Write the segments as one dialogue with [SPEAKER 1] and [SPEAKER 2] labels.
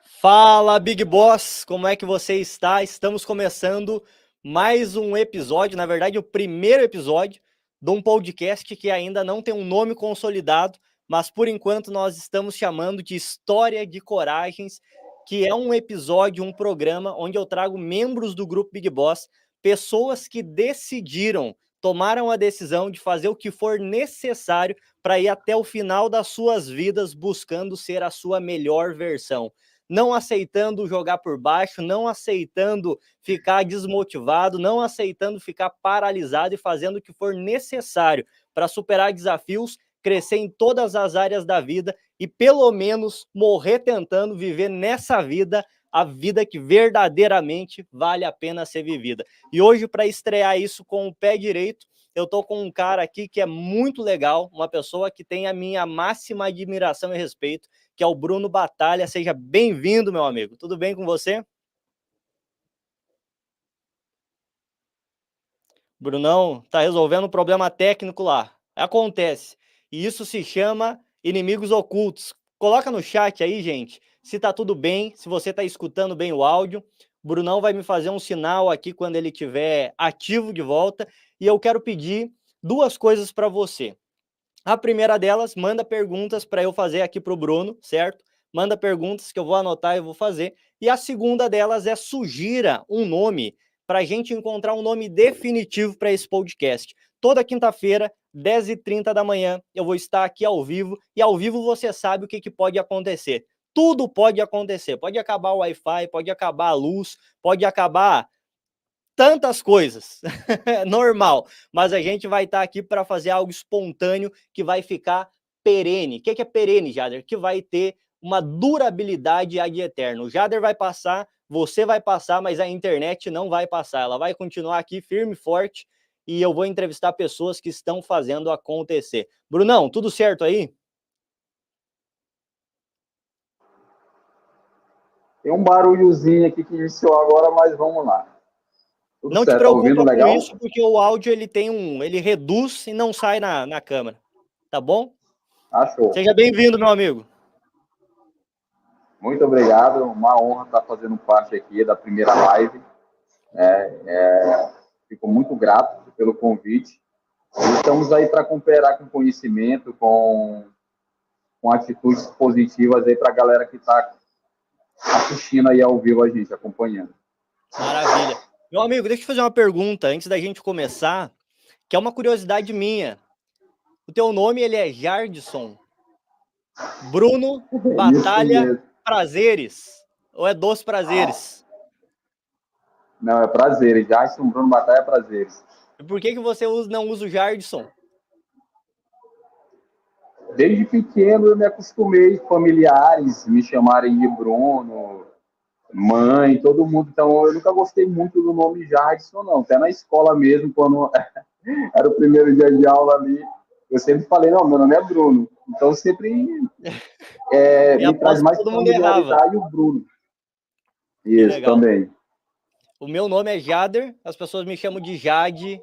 [SPEAKER 1] Fala, Big Boss, como é que você está? Estamos começando mais um episódio, na verdade, o primeiro episódio de um podcast que ainda não tem um nome consolidado, mas por enquanto nós estamos chamando de História de Coragens, que é um episódio, um programa onde eu trago membros do grupo Big Boss, pessoas que decidiram, tomaram a decisão de fazer o que for necessário para ir até o final das suas vidas buscando ser a sua melhor versão, não aceitando jogar por baixo, não aceitando ficar desmotivado, não aceitando ficar paralisado e fazendo o que for necessário para superar desafios, crescer em todas as áreas da vida e pelo menos morrer tentando viver nessa vida a vida que verdadeiramente vale a pena ser vivida. E hoje, para estrear isso com o pé direito, eu tô com um cara aqui que é muito legal, uma pessoa que tem a minha máxima admiração e respeito, que é o Bruno Batalha. Seja bem-vindo, meu amigo. Tudo bem com você? Brunão, tá resolvendo um problema técnico lá. Acontece. E isso se chama inimigos ocultos. Coloca no chat aí, gente, se tá tudo bem, se você tá escutando bem o áudio. Brunão vai me fazer um sinal aqui quando ele estiver ativo de volta. E eu quero pedir duas coisas para você. A primeira delas, manda perguntas para eu fazer aqui para o Bruno, certo? Manda perguntas que eu vou anotar e vou fazer. E a segunda delas é sugira um nome para a gente encontrar um nome definitivo para esse podcast. Toda quinta-feira, 10h30 da manhã, eu vou estar aqui ao vivo. E ao vivo você sabe o que pode acontecer. Tudo pode acontecer. Pode acabar o Wi-Fi, pode acabar a luz, pode acabar tantas coisas, normal, mas a gente vai estar aqui para fazer algo espontâneo que vai ficar perene. O que é perene, Jader? Que vai ter uma durabilidade ad eterno. O Jader vai passar, você vai passar, mas a internet não vai passar. Ela vai continuar aqui firme e forte e eu vou entrevistar pessoas que estão fazendo acontecer. Brunão, tudo certo aí?
[SPEAKER 2] Tem um barulhozinho aqui que iniciou agora, mas vamos lá. Tudo
[SPEAKER 1] Não te
[SPEAKER 2] certo, tá ouvindo
[SPEAKER 1] preocupa com
[SPEAKER 2] legal?
[SPEAKER 1] isso, porque o áudio ele reduz e não sai na câmera, tá bom?
[SPEAKER 2] Achou.
[SPEAKER 1] Seja bem-vindo, meu amigo.
[SPEAKER 2] Muito obrigado, uma honra estar fazendo parte aqui da primeira live. Fico muito grato pelo convite. E estamos aí para cooperar com conhecimento, com atitudes positivas aí para a galera que está assistindo aí ao vivo a gente, acompanhando.
[SPEAKER 1] Maravilha. Meu amigo, deixa eu te fazer uma pergunta antes da gente começar, que é uma curiosidade minha. O teu nome, ele é Jardson Bruno
[SPEAKER 2] Isso
[SPEAKER 1] Batalha
[SPEAKER 2] mesmo.
[SPEAKER 1] Prazeres, ou é dos Prazeres?
[SPEAKER 2] Não, é prazer. Jackson Bruno Batalha é prazeres.
[SPEAKER 1] E por que você não usa o Jardson?
[SPEAKER 2] Desde pequeno eu me acostumei, familiares me chamarem de Bruno, mãe, todo mundo. Então, eu nunca gostei muito do nome Jardson, não. Até na escola mesmo, quando era o primeiro dia de aula ali, eu sempre falei, não, meu nome é Bruno. Então, sempre
[SPEAKER 1] E
[SPEAKER 2] me traz
[SPEAKER 1] aposto que
[SPEAKER 2] mais
[SPEAKER 1] todo mundo errava.
[SPEAKER 2] familiaridade o Bruno.
[SPEAKER 1] Que
[SPEAKER 2] Isso,
[SPEAKER 1] legal.
[SPEAKER 2] também.
[SPEAKER 1] O meu nome é Jader, as pessoas me chamam de Jade,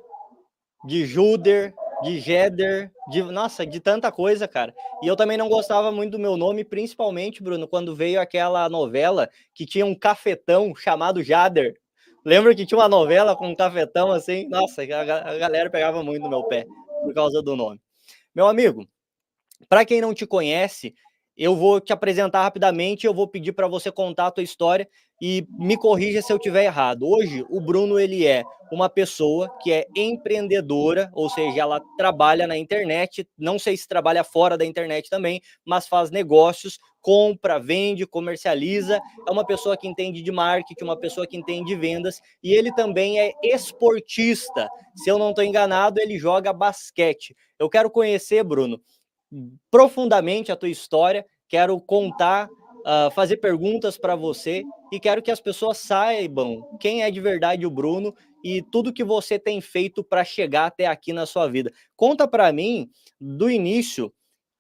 [SPEAKER 1] de Juder, de Jeder, nossa, de tanta coisa, cara. E eu também não gostava muito do meu nome, principalmente, Bruno, quando veio aquela novela que tinha um cafetão chamado Jader. Lembra que tinha uma novela com um cafetão assim? Nossa, a galera pegava muito no meu pé por causa do nome. Meu amigo, para quem não te conhece, eu vou te apresentar rapidamente, eu vou pedir para você contar a tua história e me corrija se eu estiver errado. Hoje, o Bruno, ele é uma pessoa que é empreendedora, ou seja, ela trabalha na internet, não sei se trabalha fora da internet também, mas faz negócios, compra, vende, comercializa, é uma pessoa que entende de marketing, uma pessoa que entende de vendas, e ele também é esportista. Se eu não estou enganado, ele joga basquete. Eu quero conhecer, Bruno, profundamente a tua história, quero contar, fazer perguntas para você e quero que as pessoas saibam quem é de verdade o Bruno e tudo que você tem feito para chegar até aqui na sua vida. Conta para mim, do início,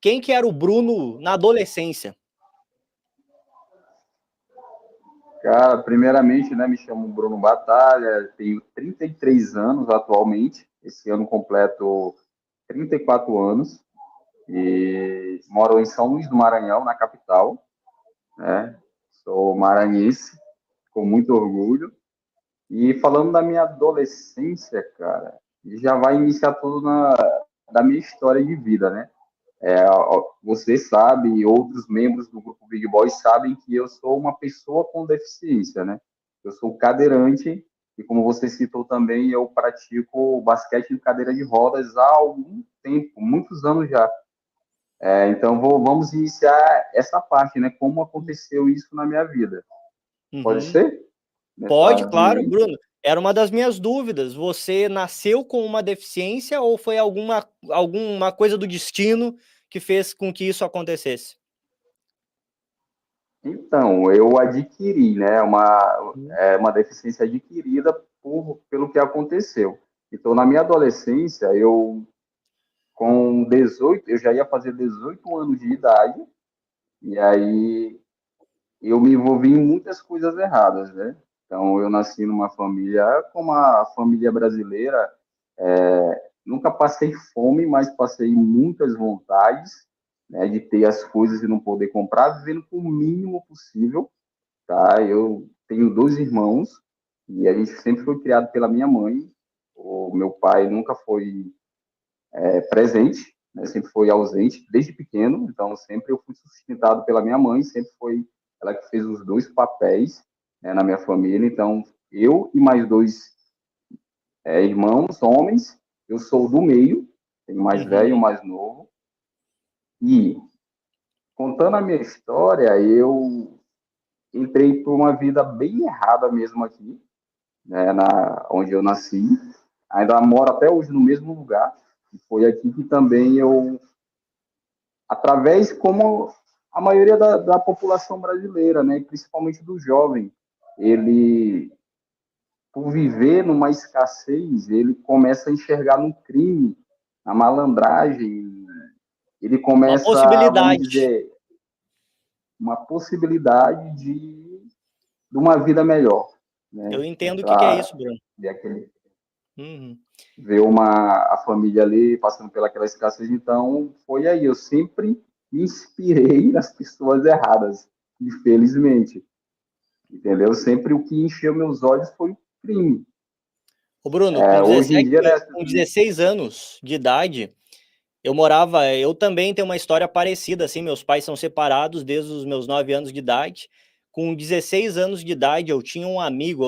[SPEAKER 1] quem que era o Bruno na adolescência?
[SPEAKER 2] Cara, primeiramente, né, me chamo Bruno Batalha, tenho 33 anos atualmente. Esse ano completo 34 anos. E moro em São Luís do Maranhão, na capital, né? sou maranhense, com muito orgulho. E falando da minha adolescência, cara, já vai iniciar tudo da minha história de vida, né? Você sabe, e outros membros do grupo Big Boy sabem que eu sou uma pessoa com deficiência, né? Eu sou cadeirante e, como você citou também, eu pratico basquete em cadeira de rodas há algum tempo, muitos anos já. Então, vamos iniciar essa parte, né? Como aconteceu isso na minha vida. Pode
[SPEAKER 1] Uhum.
[SPEAKER 2] ser? Nessa
[SPEAKER 1] Pode,
[SPEAKER 2] linha
[SPEAKER 1] claro,
[SPEAKER 2] aí?
[SPEAKER 1] Bruno. Era uma das minhas dúvidas. Você nasceu com uma deficiência ou foi alguma coisa do destino que fez com que isso acontecesse?
[SPEAKER 2] Então, eu adquiri, né,
[SPEAKER 1] Uhum.
[SPEAKER 2] uma deficiência adquirida pelo que aconteceu. Então, na minha adolescência, com 18, eu já ia fazer 18 anos de idade, e aí eu me envolvi em muitas coisas erradas, né? Então, eu nasci numa família, como a família brasileira, nunca passei fome, mas passei muitas vontades, né, de ter as coisas e não poder comprar, vivendo com o mínimo possível, tá? Eu tenho dois irmãos e a gente sempre foi criado pela minha mãe. O meu pai nunca foi presente, né? Sempre foi ausente desde pequeno, então sempre eu fui sustentado pela minha mãe, sempre foi ela que fez os dois papéis, né, na minha família. Então eu e mais dois irmãos, homens, eu sou do meio, tenho mais velho e o
[SPEAKER 1] Uhum.
[SPEAKER 2] mais novo. E contando a minha história, eu entrei por uma vida bem errada mesmo aqui, né, onde eu nasci. Ainda moro até hoje no mesmo lugar. E foi aqui que também eu, através como a maioria da população brasileira, né, principalmente do jovem, ele, por viver numa escassez, ele começa a enxergar no crime, na malandragem, ele
[SPEAKER 1] Uma
[SPEAKER 2] começa, vamos
[SPEAKER 1] possibilidade.
[SPEAKER 2] dizer, uma possibilidade de uma vida melhor,
[SPEAKER 1] Eu
[SPEAKER 2] né,
[SPEAKER 1] entendo o que é
[SPEAKER 2] para
[SPEAKER 1] isso, Bruno. Uhum.
[SPEAKER 2] ver a família ali passando pelaquela escassez. Então, foi aí. Eu sempre me inspirei nas pessoas erradas, infelizmente. Entendeu? Sempre o que encheu meus olhos foi o crime.
[SPEAKER 1] Ô, Bruno, com
[SPEAKER 2] Hoje em
[SPEAKER 1] 17,
[SPEAKER 2] dia, né?
[SPEAKER 1] com 16 anos de idade, eu também tenho uma história parecida, assim, meus pais são separados desde os meus 9 anos de idade. Com 16 anos de idade, eu tinha um amigo,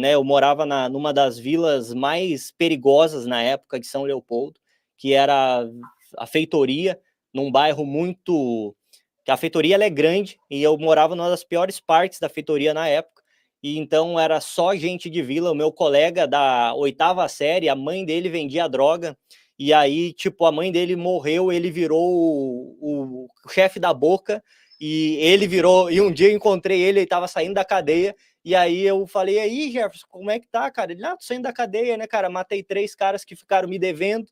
[SPEAKER 1] eu morava numa das vilas mais perigosas na época de São Leopoldo, que era a Feitoria, num bairro muito... que a Feitoria ela é grande, e eu morava numa das piores partes da Feitoria na época, e então era só gente de vila. O meu colega da oitava série, a mãe dele vendia droga, e aí, tipo, a mãe dele morreu, ele virou o chefe da boca, e ele virou, e um dia eu encontrei ele tava saindo da cadeia, e aí eu falei, aí, Jefferson, como é que tá, cara? Ele, tô saindo da cadeia, né, cara? Matei 3 caras que ficaram me devendo.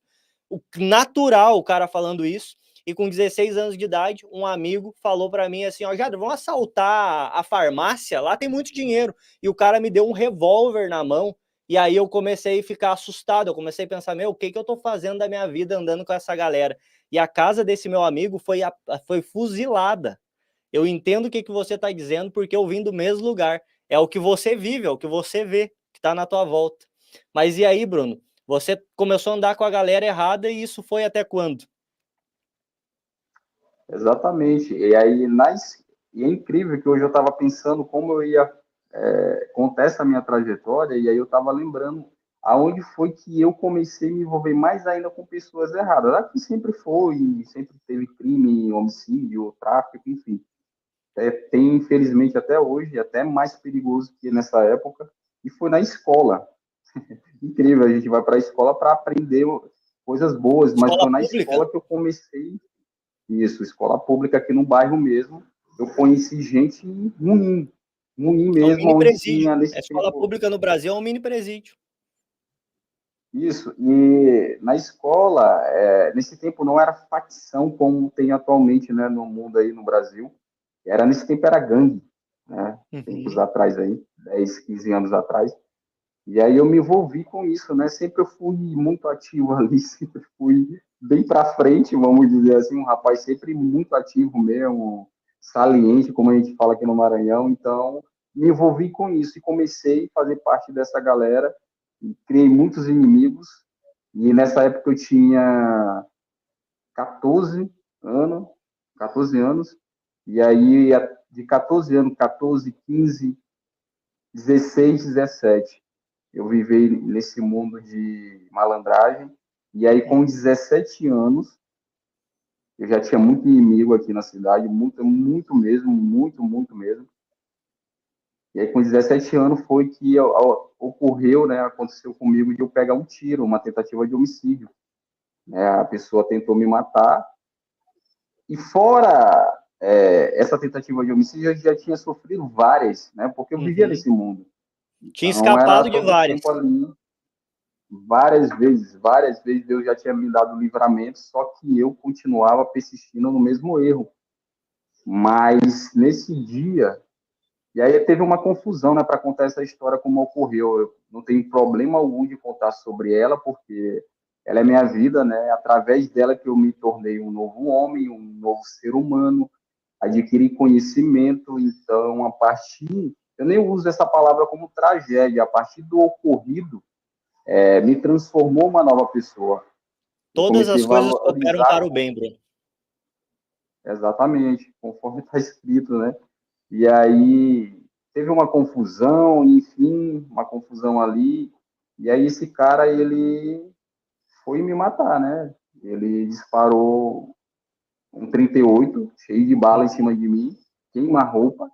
[SPEAKER 1] O natural, o cara falando isso. E com 16 anos de idade, um amigo falou para mim assim, ó, Jader, vamos assaltar a farmácia, lá tem muito dinheiro. E o cara me deu um revólver na mão. E aí eu comecei a ficar assustado, eu comecei a pensar, meu, o que eu tô fazendo da minha vida andando com essa galera? E a casa desse meu amigo foi fuzilada. Eu entendo o que você está dizendo, porque eu vim do mesmo lugar. É o que você vive, é o que você vê, que está na tua volta. Mas e aí, Bruno? Você começou a andar com a galera errada e isso foi até quando?
[SPEAKER 2] Exatamente. E é incrível que hoje eu estava pensando como eu ia contar essa minha trajetória, e aí eu estava lembrando aonde foi que eu comecei a me envolver mais ainda com pessoas erradas. Aqui sempre foi, sempre teve crime, homicídio, tráfico, enfim. Tem, infelizmente, até hoje, até mais perigoso que nessa época, e foi na escola. Incrível, a gente vai para a escola para aprender coisas boas, mas
[SPEAKER 1] Escola
[SPEAKER 2] foi na
[SPEAKER 1] pública?
[SPEAKER 2] escola que eu comecei isso, escola pública aqui no bairro mesmo. Eu conheci gente ruim, ruim
[SPEAKER 1] É um
[SPEAKER 2] mesmo,
[SPEAKER 1] mini
[SPEAKER 2] onde
[SPEAKER 1] presídio.
[SPEAKER 2] tinha
[SPEAKER 1] A
[SPEAKER 2] nesse
[SPEAKER 1] escola
[SPEAKER 2] tempo
[SPEAKER 1] pública no Brasil é um mini presídio.
[SPEAKER 2] isso. E na escola, nesse tempo não era facção como tem atualmente, né, no mundo aí no Brasil. Nesse tempo era gangue, né? Tempos
[SPEAKER 1] Uhum.
[SPEAKER 2] atrás aí, 10, 15 anos atrás. E aí eu me envolvi com isso, né? Sempre eu fui muito ativo ali, sempre fui bem para frente, vamos dizer assim, um rapaz sempre muito ativo mesmo, saliente, como a gente fala aqui no Maranhão. Então, me envolvi com isso e comecei a fazer parte dessa galera. E criei muitos inimigos. E nessa época eu tinha 14 anos, 14 anos. E aí, de 14 anos, 14, 15, 16, 17, eu vivi nesse mundo de malandragem. E aí, com 17 anos, eu já tinha muito inimigo aqui na cidade, muito, muito mesmo, muito, muito mesmo. E aí, com 17 anos, foi que ocorreu, né, aconteceu comigo de eu pegar um tiro, uma tentativa de homicídio. A pessoa tentou me matar. E fora essa tentativa de homicídio, eu já tinha sofrido várias, né, porque eu vivia nesse mundo.
[SPEAKER 1] Tinha
[SPEAKER 2] Então, era
[SPEAKER 1] escapado de
[SPEAKER 2] todo
[SPEAKER 1] várias.
[SPEAKER 2] tempo ali, várias vezes Deus já tinha me dado livramento, só que eu continuava persistindo no mesmo erro. Mas nesse dia, e aí teve uma confusão, né, para contar essa história como ocorreu. Eu não tenho problema algum de contar sobre ela, porque ela é minha vida, né? Através dela que eu me tornei um novo homem, um novo ser humano, adquiri conhecimento. Então, a partir, eu nem uso essa palavra como tragédia, a partir do ocorrido, me transformou uma nova pessoa. Eu
[SPEAKER 1] Todas
[SPEAKER 2] comecei
[SPEAKER 1] as
[SPEAKER 2] a
[SPEAKER 1] coisas cooperam
[SPEAKER 2] valorizar
[SPEAKER 1] para o bem, Bruno.
[SPEAKER 2] exatamente, conforme está escrito, né? E aí teve uma confusão, enfim, uma confusão ali. E aí esse cara, ele foi me matar, né? Ele disparou um 38, cheio de bala em cima de mim, queima roupa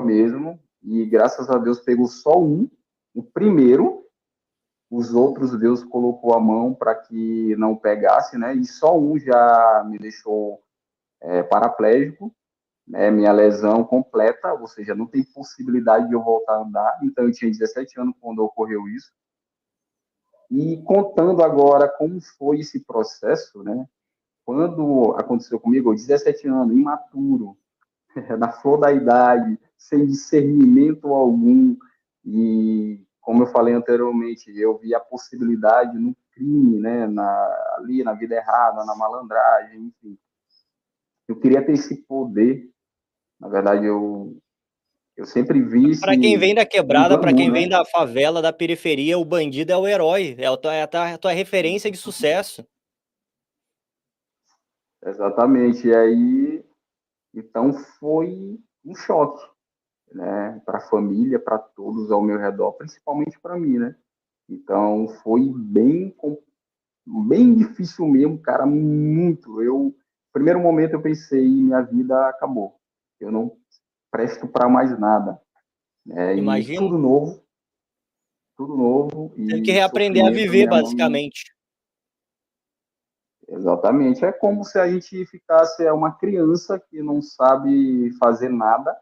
[SPEAKER 2] mesmo. E graças a Deus pegou só um, o primeiro. Os outros Deus colocou a mão para que não pegasse, né? E só um já me deixou paraplégico, né, minha lesão completa, ou seja, não tem possibilidade de eu voltar a andar. Então, eu tinha 17 anos quando ocorreu isso. E contando agora como foi esse processo, né? Quando aconteceu comigo, eu 17 anos, imaturo, na flor da idade, sem discernimento algum, e como eu falei anteriormente, eu vi a possibilidade no crime, né? Ali na vida errada, na malandragem, enfim. Eu queria ter esse poder. Na verdade, eu sempre vi
[SPEAKER 1] Para quem
[SPEAKER 2] esse
[SPEAKER 1] vem da
[SPEAKER 2] um
[SPEAKER 1] quebrada, para
[SPEAKER 2] glamour,
[SPEAKER 1] quem vem
[SPEAKER 2] né?
[SPEAKER 1] da favela, da periferia, o bandido é o herói, é a tua referência de sucesso.
[SPEAKER 2] Exatamente. E aí, então foi um choque, né? Para a família, para todos ao meu redor, principalmente para mim, né? Então foi bem difícil mesmo, cara, muito. Primeiro momento eu pensei, minha vida acabou. Eu não presto para mais nada, né? E
[SPEAKER 1] Imagina,
[SPEAKER 2] tudo novo
[SPEAKER 1] teve que
[SPEAKER 2] e
[SPEAKER 1] reaprender a
[SPEAKER 2] sofrimento,
[SPEAKER 1] viver,
[SPEAKER 2] minha mãe.
[SPEAKER 1] basicamente.
[SPEAKER 2] Exatamente. É como se a gente ficasse uma criança que não sabe fazer nada,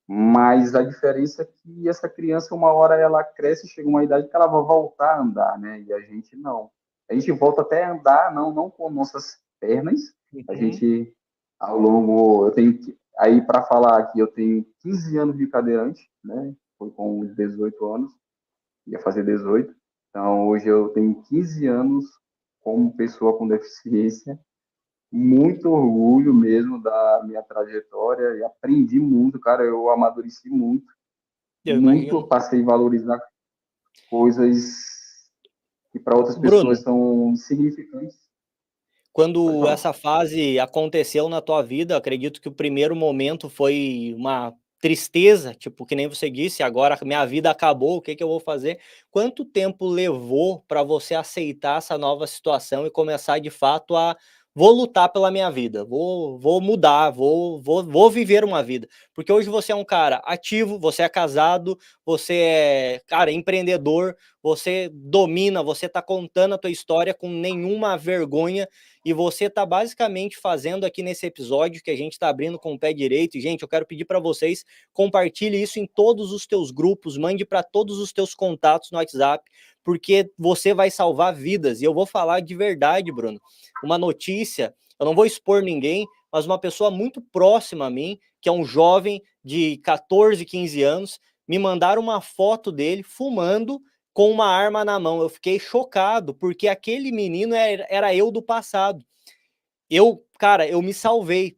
[SPEAKER 2] mas a diferença é que essa criança, uma hora ela cresce, chega uma idade que ela vai voltar a andar, né? E a gente não. A gente volta até a andar, não com nossas pernas. A
[SPEAKER 1] Uhum.
[SPEAKER 2] gente, ao longo, aí para falar aqui, eu tenho 15 anos de cadeirante, né? Foi com uns 18 anos, ia fazer 18. Então, hoje eu tenho 15 anos como pessoa com deficiência, muito orgulho mesmo da minha trajetória e aprendi muito, cara. Eu amadureci muito,
[SPEAKER 1] Eu imagino.
[SPEAKER 2] passei a valorizar coisas que para outras pessoas
[SPEAKER 1] Bruno,
[SPEAKER 2] são insignificantes. Pode
[SPEAKER 1] quando
[SPEAKER 2] falar.
[SPEAKER 1] essa fase aconteceu na tua vida, eu acredito que o primeiro momento foi uma tristeza, tipo, que nem você disse, agora minha vida acabou, o que que eu vou fazer? Quanto tempo levou para você aceitar essa nova situação e começar de fato a vou lutar pela minha vida, vou mudar, vou viver uma vida? Porque hoje você é um cara ativo, você é casado, você é, cara, empreendedor, você domina, você tá contando a tua história com nenhuma vergonha e você está basicamente fazendo aqui nesse episódio que a gente está abrindo com o pé direito. E, gente, eu quero pedir para vocês, compartilhe isso em todos os teus grupos, mande para todos os teus contatos no WhatsApp, porque você vai salvar vidas. E eu vou falar de verdade, Bruno, uma notícia, eu não vou expor ninguém, mas uma pessoa muito próxima a mim, que é um jovem de 14, 15 anos, me mandaram uma foto dele fumando com uma arma na mão. Eu fiquei chocado, porque aquele menino era eu do passado. Eu, cara, eu me salvei,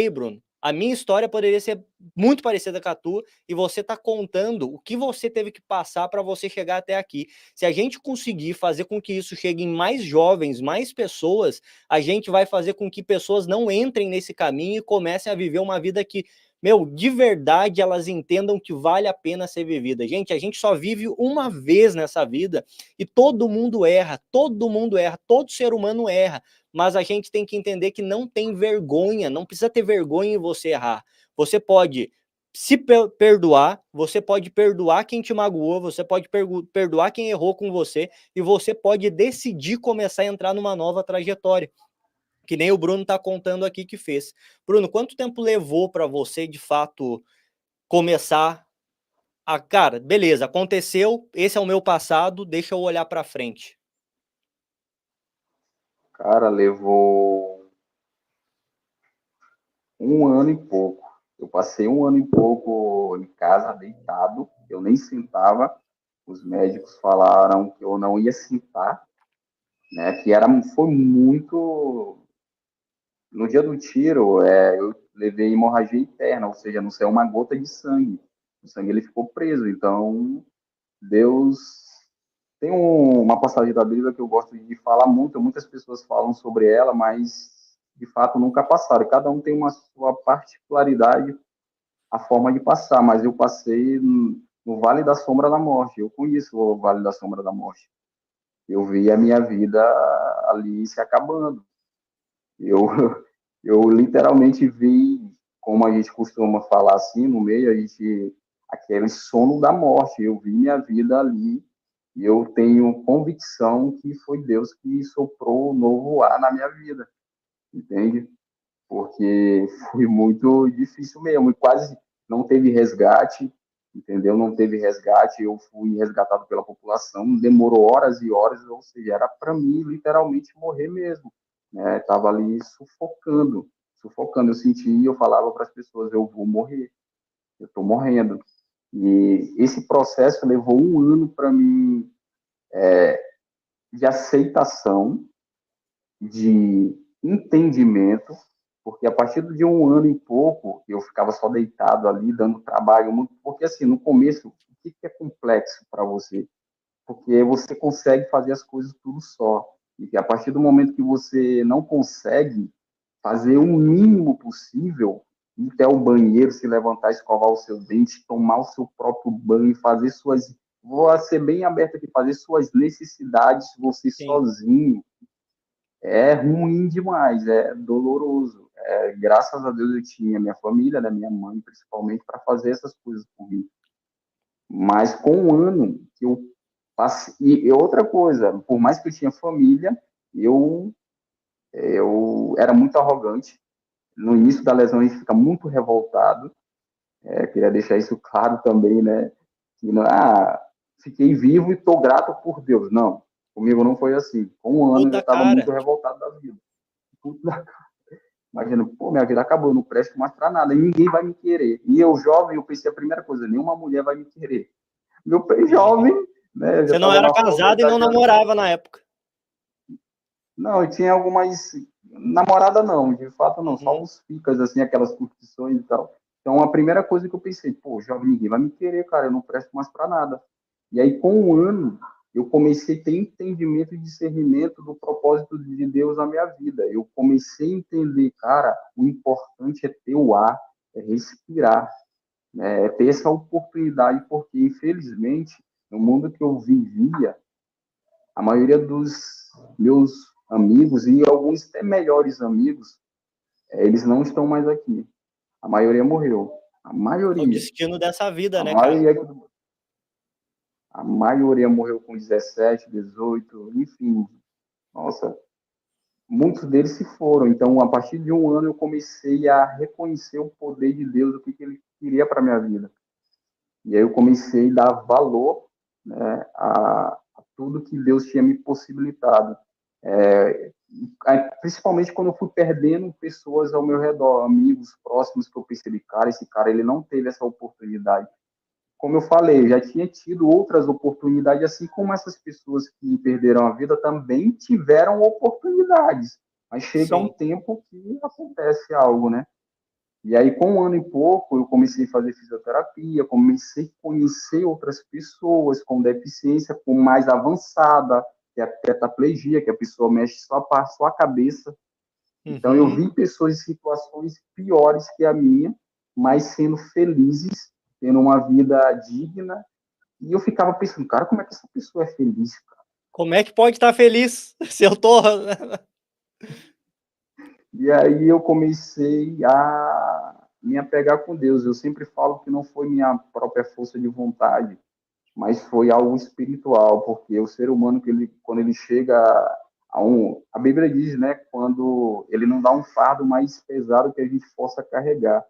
[SPEAKER 1] Bruno. A minha história poderia ser muito parecida com a tua e você tá contando o que você teve que passar para você chegar até aqui. Se a gente conseguir fazer com que isso chegue em mais jovens, mais pessoas, a gente vai fazer com que pessoas não entrem nesse caminho e comecem a viver uma vida que, meu, de verdade elas entendam que vale a pena ser vivida. Gente, a gente só vive uma vez nessa vida e todo mundo erra, todo ser humano erra, mas a gente tem que entender que não tem vergonha, não precisa ter vergonha em você errar. Você pode se perdoar, você pode perdoar quem te magoou, você pode perdoar quem errou com você e você pode decidir começar a entrar numa nova trajetória. Que nem o Bruno tá contando aqui que fez. Bruno, quanto tempo levou para você, de fato, começar a... Cara, beleza, aconteceu, esse é o meu passado, deixa eu olhar para frente.
[SPEAKER 2] Cara, levou 1 ano e pouco. Eu passei 1 ano e pouco em casa, deitado. Eu nem sentava. Os médicos falaram que eu não ia sentar, né? Foi muito. No dia do tiro, eu levei hemorragia interna, ou seja, não saiu uma gota de sangue. O sangue ele ficou preso. Então, Deus tem uma passagem da Bíblia que eu gosto de falar muito. Muitas pessoas falam sobre ela, mas de fato nunca passaram. Cada um tem uma sua particularidade, a forma de passar. Mas eu passei no Vale da Sombra da Morte. Eu conheço o Vale da Sombra da Morte. Eu vi a minha vida ali se acabando. Eu, eu literalmente vi, como a gente costuma falar assim no meio, aquele sono da morte. Eu vi minha vida ali e eu tenho convicção que foi Deus que soprou o novo ar na minha vida, entende? Porque foi muito difícil mesmo e quase não teve resgate, entendeu? Não teve resgate, eu fui resgatado pela população, demorou horas e horas, ou seja, era para mim literalmente morrer mesmo, né? Tava ali sufocando, sufocando, eu sentia, eu falava para as pessoas, eu vou morrer, eu estou morrendo. E esse processo levou 1 ano para mim de aceitação, de entendimento, porque a partir de 1 ano e pouco eu ficava só deitado ali, dando trabalho, muito, porque assim, no começo, o que é complexo para você? Porque você consegue fazer as coisas tudo só, e a partir do momento que você não consegue fazer o mínimo possível, ir até o banheiro, se levantar, escovar o seu dente, tomar o seu próprio banho, fazer suas, vou ser bem aberto aqui, fazer suas necessidades você
[SPEAKER 1] Sim.
[SPEAKER 2] sozinho, é ruim demais, é doloroso. Graças a Deus eu tinha minha família, né, minha mãe principalmente, para fazer essas coisas por mim. Mas com 1 ano que eu passei. E outra coisa, por mais que eu tinha família, eu era muito arrogante. No início da lesão a gente fica muito revoltado. Queria deixar isso claro também, né? Que, fiquei vivo e estou grato por Deus. Não, comigo não foi assim. Com 1 ano eu já
[SPEAKER 1] Puta
[SPEAKER 2] estava
[SPEAKER 1] cara.
[SPEAKER 2] muito revoltado da vida. Imagina, pô, minha vida acabou, eu não presto mais para nada, e ninguém vai me querer. E eu jovem, eu pensei a primeira coisa, nenhuma mulher vai me querer. Meu pai
[SPEAKER 1] Uhum.
[SPEAKER 2] jovem, né, eu já
[SPEAKER 1] Você não
[SPEAKER 2] estava
[SPEAKER 1] era
[SPEAKER 2] na
[SPEAKER 1] casado e não
[SPEAKER 2] puberdade.
[SPEAKER 1] namorava na época.
[SPEAKER 2] Não, eu tinha algumas, namorada não, de fato não, só
[SPEAKER 1] Uhum.
[SPEAKER 2] uns ficas, assim, aquelas curtições e tal. Então, a primeira coisa que eu pensei, pô, jovem, ninguém vai me querer, cara, eu não presto mais para nada. E aí, com 1 ano, eu comecei a ter entendimento e discernimento do propósito de Deus na minha vida. Eu comecei a entender, cara, o importante é ter o ar, é respirar, né, é ter essa oportunidade, porque, infelizmente, no mundo que eu vivia, a maioria dos meus amigos e alguns até melhores amigos, eles não estão mais aqui. A maioria morreu. A
[SPEAKER 1] É o
[SPEAKER 2] maioria.
[SPEAKER 1] destino dessa vida,
[SPEAKER 2] A
[SPEAKER 1] né, cara?
[SPEAKER 2] maioria, a maioria morreu com 17, 18, enfim. Nossa, muitos deles se foram. Então, a partir de 1 ano, eu comecei a reconhecer o poder de Deus, o que ele queria para minha vida. E aí eu comecei a dar valor, né, a tudo que Deus tinha me possibilitado. É, Principalmente quando eu fui perdendo pessoas ao meu redor, amigos próximos, que eu percebi, cara, esse cara ele não teve essa oportunidade. Como eu falei, eu já tinha tido outras oportunidades, assim como essas pessoas que perderam a vida também tiveram oportunidades. Mas chega um
[SPEAKER 1] Sim.
[SPEAKER 2] tempo que acontece algo, né? E aí, com 1 ano e pouco, eu comecei a fazer fisioterapia, comecei a conhecer outras pessoas com deficiência, com mais avançada, que é a tetraplegia, que a pessoa mexe só a cabeça. Então, eu
[SPEAKER 1] Uhum.
[SPEAKER 2] vi pessoas em situações piores que a minha, mas sendo felizes, tendo uma vida digna. E eu ficava pensando, cara, como é que essa pessoa é feliz?
[SPEAKER 1] Como é que pode estar feliz se eu tô
[SPEAKER 2] E aí eu comecei a me apegar com Deus. Eu sempre falo que não foi minha própria força de vontade, mas foi algo espiritual, porque o ser humano, quando ele chega a Bíblia diz, né, quando ele não dá um fardo mais pesado que a gente possa carregar.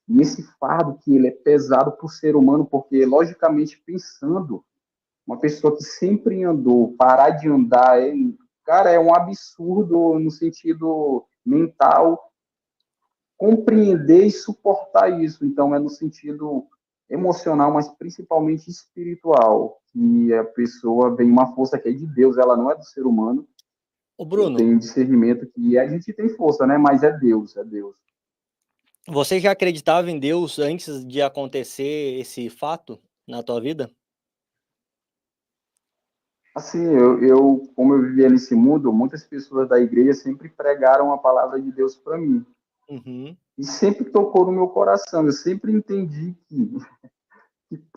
[SPEAKER 2] E esse fardo que ele é pesado para o ser humano, porque logicamente pensando, uma pessoa que sempre andou, parar de andar, cara, é um absurdo no sentido mental compreender e suportar isso. Então, é no sentido emocional, mas principalmente espiritual, que a pessoa vem uma força que é de Deus, ela não é do ser humano.
[SPEAKER 1] Ô
[SPEAKER 2] Eu
[SPEAKER 1] Bruno,
[SPEAKER 2] tenho discernimento que a gente tem força, né? Mas é Deus, é Deus.
[SPEAKER 1] você já acreditava em Deus antes de acontecer esse fato na tua vida?
[SPEAKER 2] Assim, como eu vivia nesse mundo, muitas pessoas da igreja sempre pregaram a palavra de Deus para mim.
[SPEAKER 1] Uhum.
[SPEAKER 2] E sempre tocou no meu coração. Eu sempre entendi que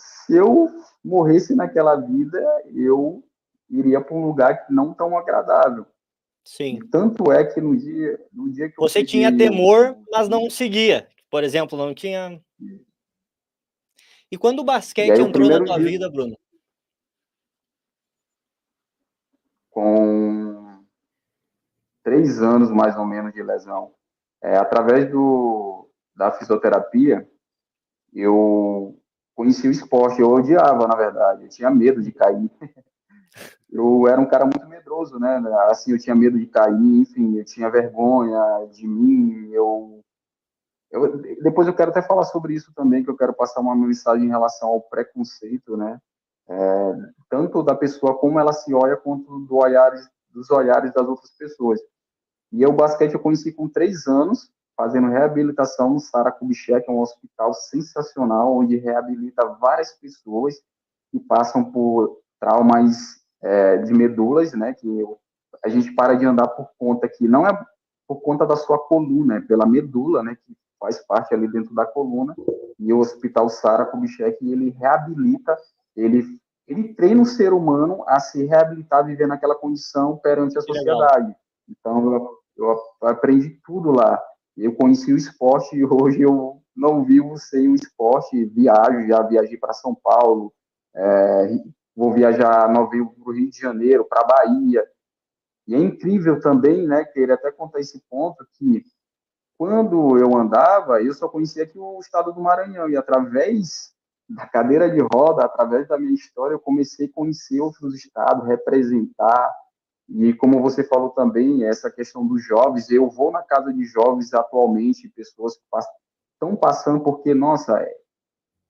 [SPEAKER 2] se eu morresse naquela vida, eu iria para um lugar que não tão agradável. E
[SPEAKER 1] Sim.
[SPEAKER 2] tanto é que no dia que eu
[SPEAKER 1] Você tinha
[SPEAKER 2] peguei
[SPEAKER 1] temor, mas não seguia, por exemplo, não tinha. E quando o
[SPEAKER 2] e
[SPEAKER 1] basquete
[SPEAKER 2] aí o
[SPEAKER 1] entrou na
[SPEAKER 2] primeiro
[SPEAKER 1] tua
[SPEAKER 2] dia
[SPEAKER 1] vida, Bruno?
[SPEAKER 2] com 3 anos mais ou menos de lesão, através da fisioterapia, eu conheci o esporte. Eu odiava, na verdade, eu tinha medo de cair. Eu era um cara muito medroso, né? Assim, eu tinha medo de cair, enfim, eu tinha vergonha de mim. Depois eu quero até falar sobre isso também, que eu quero passar uma mensagem em relação ao preconceito, né? Tanto da pessoa como ela se olha, quanto dos olhares das outras pessoas. E o basquete eu conheci com 3 anos, fazendo reabilitação no Sara Kubitschek, é um hospital sensacional, onde reabilita várias pessoas que passam por traumas de medulas, né? A gente para de andar por conta que não é por conta da sua coluna, é pela medula, né? Que faz parte ali dentro da coluna. E o Hospital Sara Kubitschek, ele reabilita, ele ele treina o ser humano a se reabilitar, viver naquela condição perante a
[SPEAKER 1] Que legal.
[SPEAKER 2] sociedade. Então, eu aprendi tudo lá. Eu conheci o esporte e hoje eu não vivo sem o esporte. Já viajei para São Paulo, vou viajar novembro para o Rio de Janeiro, para a Bahia. E é incrível também, né, queria até contar esse ponto, que quando eu andava, eu só conhecia aqui o estado do Maranhão, e através da cadeira de roda, através da minha história, eu comecei a conhecer outros estados, representar, e como você falou também, essa questão dos jovens, eu vou na casa de jovens atualmente, pessoas que estão passando, porque, nossa,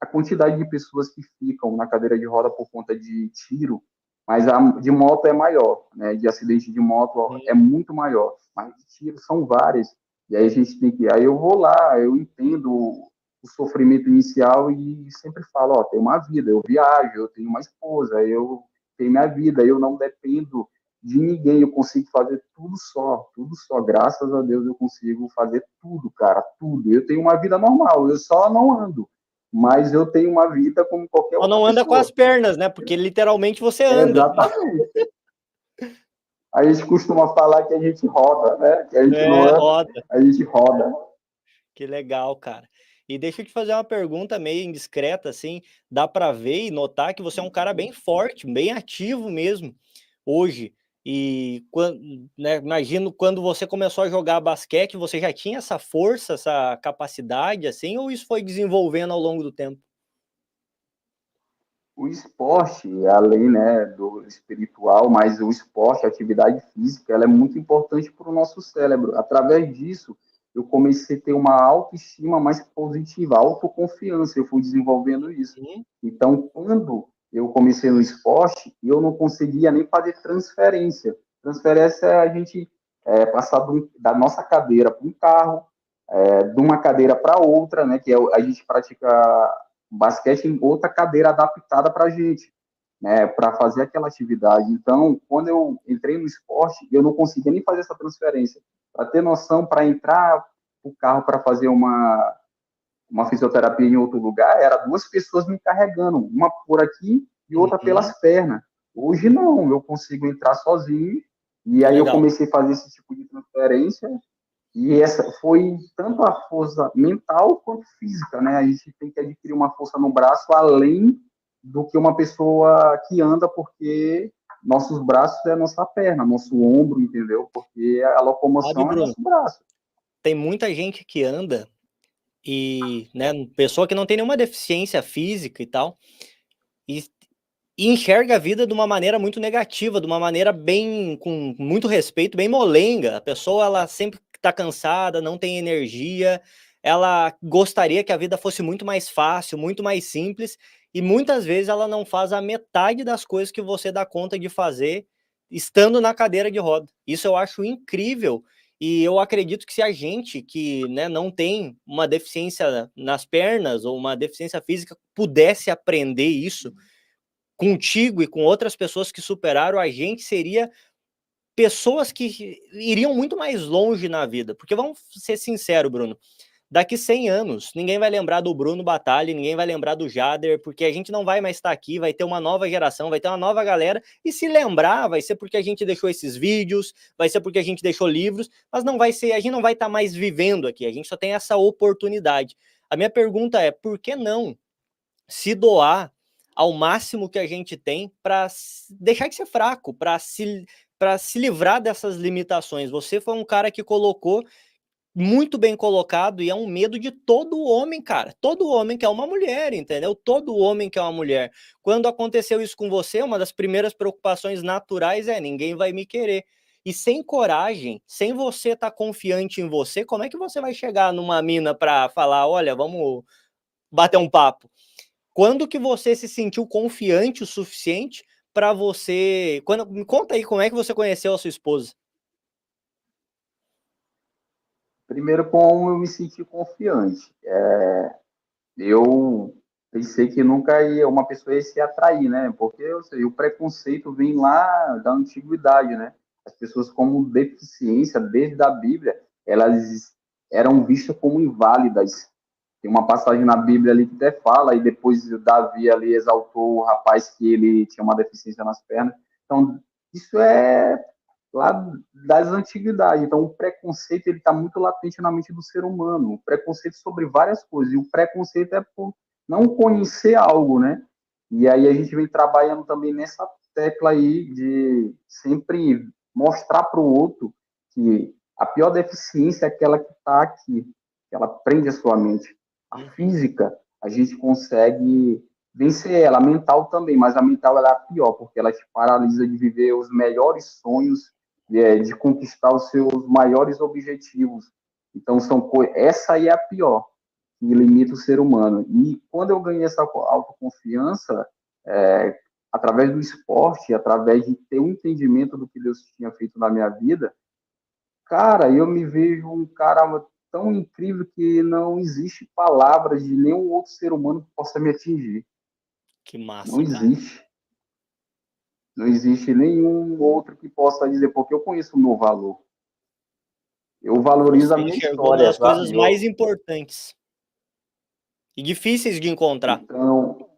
[SPEAKER 2] a quantidade de pessoas que ficam na cadeira de roda por conta de tiro, mas a de moto é maior, né? De acidente de moto é
[SPEAKER 1] Uhum.
[SPEAKER 2] muito maior, mas de tiro são várias. E aí a gente tem que, aí eu vou lá, eu entendo o sofrimento inicial e sempre falo, ó, tem uma vida, eu viajo, eu tenho uma esposa, eu tenho minha vida, eu não dependo de ninguém, eu consigo fazer tudo só, graças a Deus eu consigo fazer tudo, cara, tudo. Eu tenho uma vida normal, eu só não ando, mas eu tenho uma vida como qualquer
[SPEAKER 1] Só
[SPEAKER 2] outra
[SPEAKER 1] não anda com as
[SPEAKER 2] pessoa.
[SPEAKER 1] pernas, né? Porque literalmente você anda.
[SPEAKER 2] Exatamente. A gente costuma falar que a gente roda, né? Que a gente não
[SPEAKER 1] É,
[SPEAKER 2] anda,
[SPEAKER 1] roda.
[SPEAKER 2] a gente roda.
[SPEAKER 1] Que legal, cara. E deixa eu te fazer uma pergunta meio indiscreta, assim, dá para ver e notar que você é um cara bem forte, bem ativo mesmo, hoje. E né, imagino quando você começou a jogar basquete, você já tinha essa força, essa capacidade, assim, ou isso foi desenvolvendo ao longo do tempo?
[SPEAKER 2] O esporte, além, né, do espiritual, mas o esporte, a atividade física, ela é muito importante para o nosso cérebro. Através disso, eu comecei a ter uma autoestima mais positiva, autoconfiança. Eu fui desenvolvendo isso.
[SPEAKER 1] Uhum.
[SPEAKER 2] Então, quando eu comecei no esporte, eu não conseguia nem fazer transferência. Transferência, a gente passar da nossa cadeira para um carro, de uma cadeira para outra, né? Que a gente pratica basquete em outra cadeira adaptada para a gente, né? Para fazer aquela atividade. Então, quando eu entrei no esporte, eu não conseguia nem fazer essa transferência. Para ter noção, para entrar o carro para fazer uma fisioterapia em outro lugar, era duas pessoas me carregando, uma por aqui e outra
[SPEAKER 1] Uhum.
[SPEAKER 2] pelas pernas. Hoje não, eu consigo entrar sozinho, e
[SPEAKER 1] Que
[SPEAKER 2] aí eu
[SPEAKER 1] legal.
[SPEAKER 2] comecei a fazer esse tipo de transferência, e essa foi tanto a força mental quanto física, né? A gente tem que adquirir uma força no braço além do que uma pessoa que anda, porque nossos braços é nossa perna, nosso ombro, entendeu? Porque a
[SPEAKER 1] Sabe,
[SPEAKER 2] locomoção é
[SPEAKER 1] Bruno,
[SPEAKER 2] nosso braço.
[SPEAKER 1] tem muita gente que anda e, né, pessoa que não tem nenhuma deficiência física e tal, e, e enxerga a vida de uma maneira muito negativa, de uma maneira bem, com muito respeito, bem molenga. A pessoa, ela sempre está cansada, não tem energia, ela gostaria que a vida fosse muito mais fácil, muito mais simples, e muitas vezes ela não faz a metade das coisas que você dá conta de fazer estando na cadeira de roda. Isso eu acho incrível. E eu acredito que se a gente que, né, não tem uma deficiência nas pernas ou uma deficiência física pudesse aprender isso contigo e com outras pessoas que superaram, a gente seria pessoas que iriam muito mais longe na vida. Porque vamos ser sinceros, Bruno, daqui 100 anos, ninguém vai lembrar do Bruno Batalha, ninguém vai lembrar do Jader, porque a gente não vai mais estar aqui, vai ter uma nova geração, vai ter uma nova galera, e se lembrar, vai ser porque a gente deixou esses vídeos, vai ser porque a gente deixou livros, mas não vai ser, a gente não vai estar mais vivendo aqui, a gente só tem essa oportunidade. A minha pergunta é, por que não se doar ao máximo que a gente tem para deixar de ser fraco, para se livrar dessas limitações? Você foi um cara que colocou muito bem colocado e é um medo de todo homem, cara. Todo homem quer uma mulher, entendeu? Todo homem quer uma mulher. Quando aconteceu isso com você, uma das primeiras preocupações naturais é ninguém vai me querer. E sem coragem, sem você estar confiante em você, como é que você vai chegar numa mina para falar, olha, vamos bater um papo? Quando que você se sentiu confiante o suficiente para você... Me conta aí como é que você conheceu a sua esposa.
[SPEAKER 2] Primeiro, como eu me senti confiante. Eu pensei que nunca ia uma pessoa ia se atrair, né? Porque eu sei, o preconceito vem lá da antiguidade, né? As pessoas como deficiência, desde a Bíblia, elas eram vistas como inválidas. Tem uma passagem na Bíblia ali que até fala, e depois Davi ali exaltou o rapaz que ele tinha uma deficiência nas pernas. Então, isso é lá das antiguidades. Então, o preconceito ele está muito latente na mente do ser humano. O preconceito sobre várias coisas. E o preconceito é por não conhecer algo, né? E aí a gente vem trabalhando também nessa tecla aí de sempre mostrar para o outro que a pior deficiência é aquela que está aqui, que ela prende a sua mente. A física, a gente consegue vencer ela, a mental também, mas a mental ela é a pior, porque ela te paralisa de viver os melhores sonhos, de conquistar os seus maiores objetivos. Então, essa aí é a pior, que limita o ser humano. E quando eu ganhei essa autoconfiança, através do esporte, através de ter um entendimento do que Deus tinha feito na minha vida, cara, eu me vejo um cara tão incrível que não existe palavras de nenhum outro ser humano que possa me atingir.
[SPEAKER 1] Que
[SPEAKER 2] Não
[SPEAKER 1] massa, cara.
[SPEAKER 2] existe. Não existe nenhum outro que possa dizer, porque eu conheço o meu valor. Eu valorizo a
[SPEAKER 1] Você
[SPEAKER 2] minha
[SPEAKER 1] enxergou
[SPEAKER 2] história,
[SPEAKER 1] nas coisas
[SPEAKER 2] sabe?
[SPEAKER 1] mais importantes e difíceis de encontrar.
[SPEAKER 2] Então,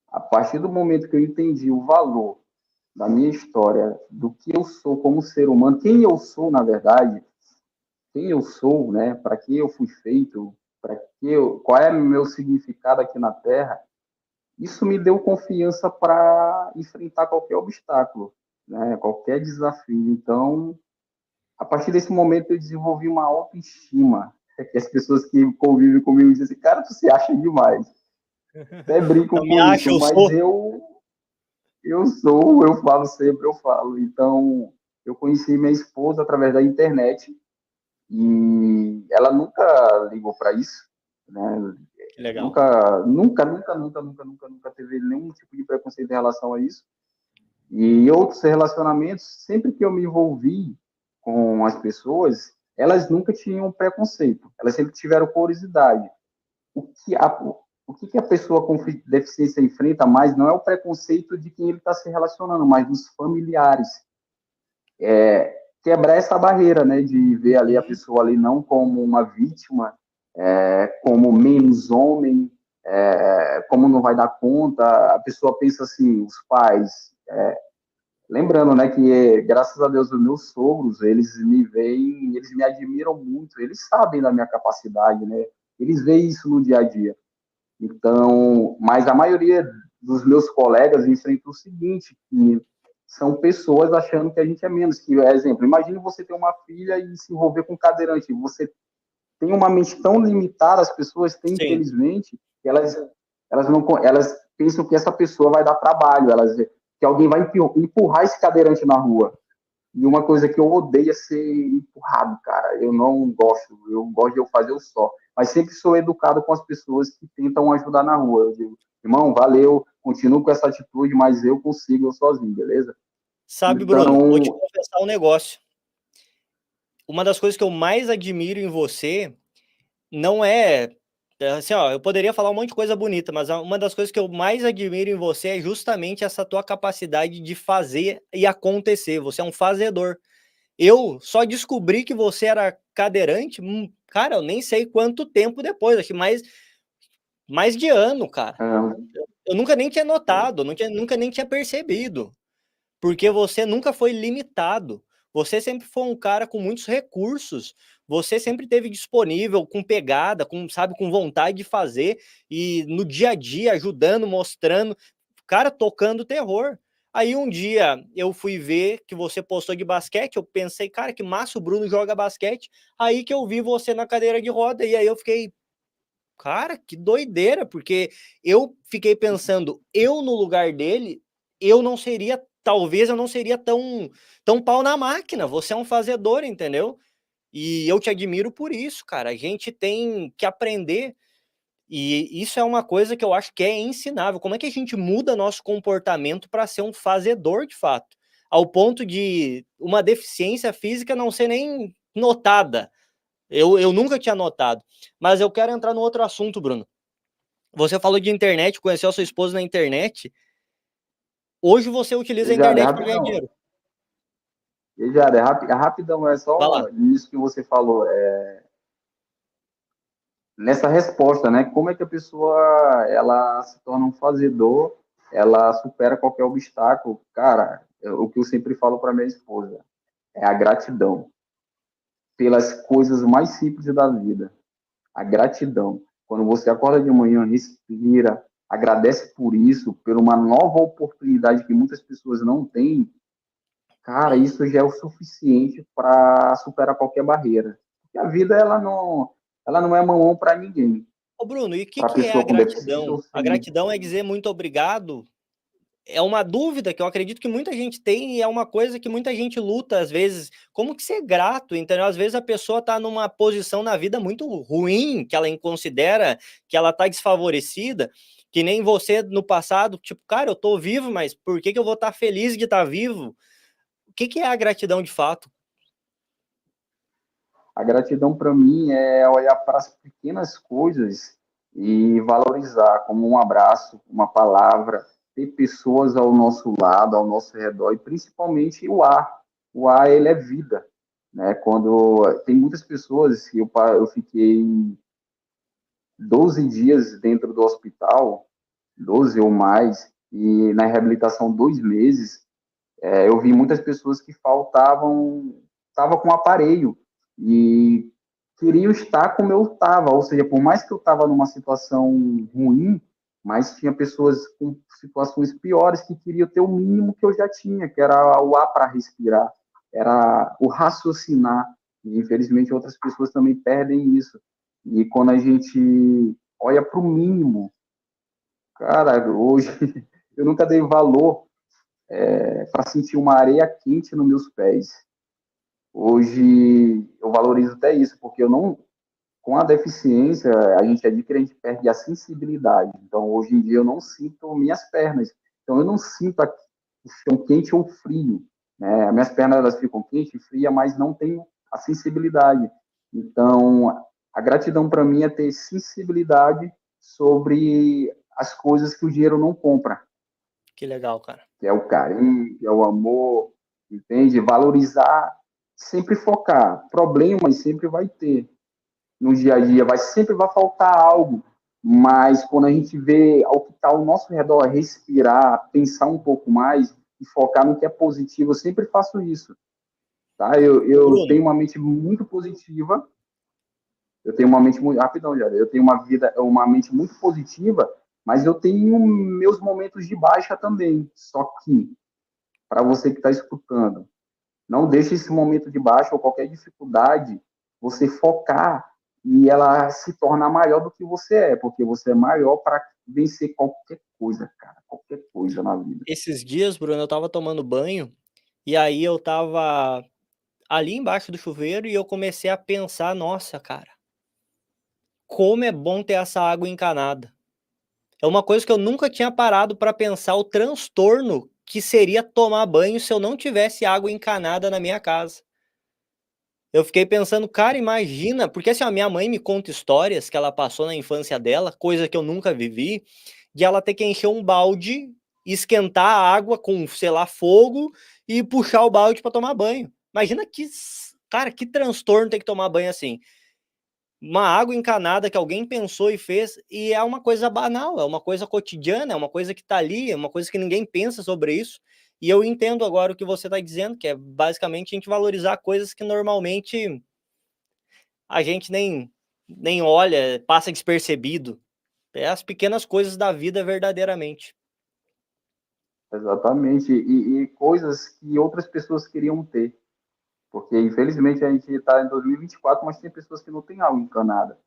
[SPEAKER 2] a partir do momento que eu entendi o valor da minha história, do que eu sou como ser humano, quem eu sou, na verdade, quem eu sou, né? Para que eu fui feito, qual é o meu significado aqui na Terra, isso me deu confiança para enfrentar qualquer obstáculo, né? Qualquer desafio. Então, a partir desse momento, eu desenvolvi uma autoestima. Que as pessoas que convivem comigo dizem assim, cara, tu se acha demais. Até brinco
[SPEAKER 1] Não me
[SPEAKER 2] com
[SPEAKER 1] acha,
[SPEAKER 2] isso,
[SPEAKER 1] eu
[SPEAKER 2] mas
[SPEAKER 1] sou.
[SPEAKER 2] eu falo sempre, eu falo. Então, eu conheci minha esposa através da internet e ela nunca ligou para isso, né?
[SPEAKER 1] Que legal.
[SPEAKER 2] Nunca teve nenhum tipo de preconceito em relação a isso. E outros relacionamentos, sempre que eu me envolvi, com as pessoas, elas nunca tinham preconceito, elas sempre tiveram curiosidade. O que a pessoa com deficiência enfrenta mais não é o preconceito de quem ele está se relacionando, mas dos familiares. Quebrar essa barreira, né, de ver ali a pessoa ali não como uma vítima, como menos homem, como não vai dar conta. A pessoa pensa assim, os pais, lembrando, né, que graças a Deus os meus sogros, eles me veem, eles me admiram muito, eles sabem da minha capacidade, né, eles veem isso no dia a dia. Então, mas a maioria dos meus colegas enfrenta o seguinte, que são pessoas achando que a gente é menos. Que, exemplo, imagine você ter uma filha e se envolver com um cadeirante. Você tem uma mente tão limitada, as pessoas têm,
[SPEAKER 1] Sim.
[SPEAKER 2] infelizmente, que elas pensam que essa pessoa vai dar trabalho, que alguém vai empurrar esse cadeirante na rua. E uma coisa que eu odeio é ser empurrado, cara. Eu não gosto. Eu gosto de eu fazer o só. Mas sempre sou educado com as pessoas que tentam ajudar na rua. Eu digo, irmão, valeu, continuo com essa atitude, mas eu consigo eu sozinho, beleza?
[SPEAKER 1] Sabe, Bruno, vou te
[SPEAKER 2] Então,
[SPEAKER 1] confessar um negócio. Uma das coisas que eu mais admiro em você não é assim, ó, eu poderia falar um monte de coisa bonita, mas uma das coisas que eu mais admiro em você é justamente essa tua capacidade de fazer e acontecer. Você é um fazedor. Eu só descobri que você era cadeirante, cara, eu nem sei quanto tempo depois, acho que mais de ano, cara. Eu nunca nem tinha notado, nunca nem tinha percebido, porque você nunca foi limitado. Você sempre foi um cara com muitos recursos. Você sempre teve disponível, com pegada, sabe, com vontade de fazer e no dia a dia ajudando, mostrando, cara, tocando terror. Aí um dia eu fui ver que você postou de basquete, eu pensei, cara, que massa, o Bruno joga basquete. Aí que eu vi você na cadeira de roda e aí eu fiquei, cara, que doideira, porque eu fiquei pensando, eu no lugar dele, eu não seria, talvez eu não seria tão pau na máquina. Você é um fazedor, entendeu? E eu te admiro por isso, cara. A gente tem que aprender, e isso é uma coisa que eu acho que é ensinável. Como é que a gente muda nosso comportamento para ser um fazedor de fato? Ao ponto de uma deficiência física não ser nem notada. Eu nunca tinha notado. Mas eu quero entrar no outro assunto, Bruno. Você falou de internet, conheceu a sua esposa na internet. Hoje você utiliza a
[SPEAKER 2] Jade,
[SPEAKER 1] internet para ganhar
[SPEAKER 2] rapidão.
[SPEAKER 1] dinheiro.
[SPEAKER 2] Jade, rapidão, é
[SPEAKER 1] Vai
[SPEAKER 2] só
[SPEAKER 1] lá.
[SPEAKER 2] isso que você falou. Nessa resposta, né? Como é que a pessoa ela se torna um fazedor, ela supera qualquer obstáculo? Cara, o que eu sempre falo para minha esposa é a gratidão pelas coisas mais simples da vida. A gratidão. Quando você acorda de manhã, respira, agradece por isso, por uma nova oportunidade que muitas pessoas não têm, cara, isso já é o suficiente para superar qualquer barreira. Porque a vida ela não é mamão para ninguém.
[SPEAKER 1] Ô, Bruno, e o que,
[SPEAKER 2] Para
[SPEAKER 1] que é a
[SPEAKER 2] pessoa com deficiência
[SPEAKER 1] gratidão?
[SPEAKER 2] ou
[SPEAKER 1] A
[SPEAKER 2] sem.
[SPEAKER 1] gratidão é dizer muito obrigado? É uma dúvida que eu acredito que muita gente tem e é uma coisa que muita gente luta às vezes. Como que ser grato, entendeu? Às vezes a pessoa está numa posição na vida muito ruim, que ela considera que ela está desfavorecida, que nem você no passado, tipo, cara, eu tô vivo, mas por que que eu vou estar feliz de estar vivo? O que que é a gratidão de fato?
[SPEAKER 2] A gratidão para mim é olhar para as pequenas coisas e valorizar, como um abraço, uma palavra, ter pessoas ao nosso lado, ao nosso redor, e principalmente o ar. O ar, ele é vida, né? Quando tem muitas pessoas, eu fiquei 12 dias dentro do hospital, 12 ou mais, e na reabilitação 2 meses, eu vi muitas pessoas que estava com aparelho e queriam estar como eu estava, ou seja, por mais que eu estava numa situação ruim, mas tinha pessoas com situações piores que queriam ter o mínimo que eu já tinha, que era o ar para respirar, era o raciocinar. E infelizmente outras pessoas também perdem isso. E quando a gente olha para o mínimo, cara, hoje eu nunca dei valor para sentir uma areia quente nos meus pés. Hoje eu valorizo até isso, porque eu não, com a deficiência, a gente adquire, a gente perde a sensibilidade. Então, hoje em dia, eu não sinto minhas pernas. Então, eu não sinto o chão quente ou frio. né? Minhas pernas elas ficam quentes e frias, mas não tenho a sensibilidade. Então, a gratidão para mim é ter sensibilidade sobre as coisas que o dinheiro não compra,
[SPEAKER 1] Que legal, cara.
[SPEAKER 2] que é o carinho, que é o amor, entende? Valorizar, sempre focar. Problemas sempre vai ter no dia a dia, sempre vai faltar algo, mas quando a gente vê ao que está ao nosso redor, respirar, pensar um pouco mais e focar no que é positivo, eu sempre faço isso, tá?
[SPEAKER 1] Ô,
[SPEAKER 2] Eu
[SPEAKER 1] Bruno,
[SPEAKER 2] tenho uma mente muito positiva, eu tenho uma mente muito, rapidão, já, eu tenho uma mente muito positiva, mas eu tenho meus momentos de baixa também, só que, para você que está escutando, não deixe esse momento de baixa ou qualquer dificuldade você focar e ela se tornar maior do que você é, porque você é maior para vencer qualquer coisa, cara, qualquer coisa na vida.
[SPEAKER 1] esses dias, Bruno, eu tava tomando banho e aí eu tava ali embaixo do chuveiro e eu comecei a pensar, nossa, cara, como é bom ter essa água encanada. É uma coisa que eu nunca tinha parado para pensar o transtorno que seria tomar banho se eu não tivesse água encanada na minha casa. Eu fiquei pensando, cara, imagina, porque assim, a minha mãe me conta histórias que ela passou na infância dela, coisa que eu nunca vivi, de ela ter que encher um balde, esquentar a água com, sei lá, fogo e puxar o balde para tomar banho. Imagina cara, que transtorno ter que tomar banho assim. Uma água encanada que alguém pensou e fez, e é uma coisa banal, é uma coisa cotidiana, é uma coisa que tá ali, é uma coisa que ninguém pensa sobre isso. E eu entendo agora o que você está dizendo, que é basicamente a gente valorizar coisas que normalmente a gente nem olha, passa despercebido. É as pequenas coisas da vida verdadeiramente.
[SPEAKER 2] Exatamente, e coisas que outras pessoas queriam ter, porque infelizmente a gente está em 2024, mas tem pessoas que não têm água encanada,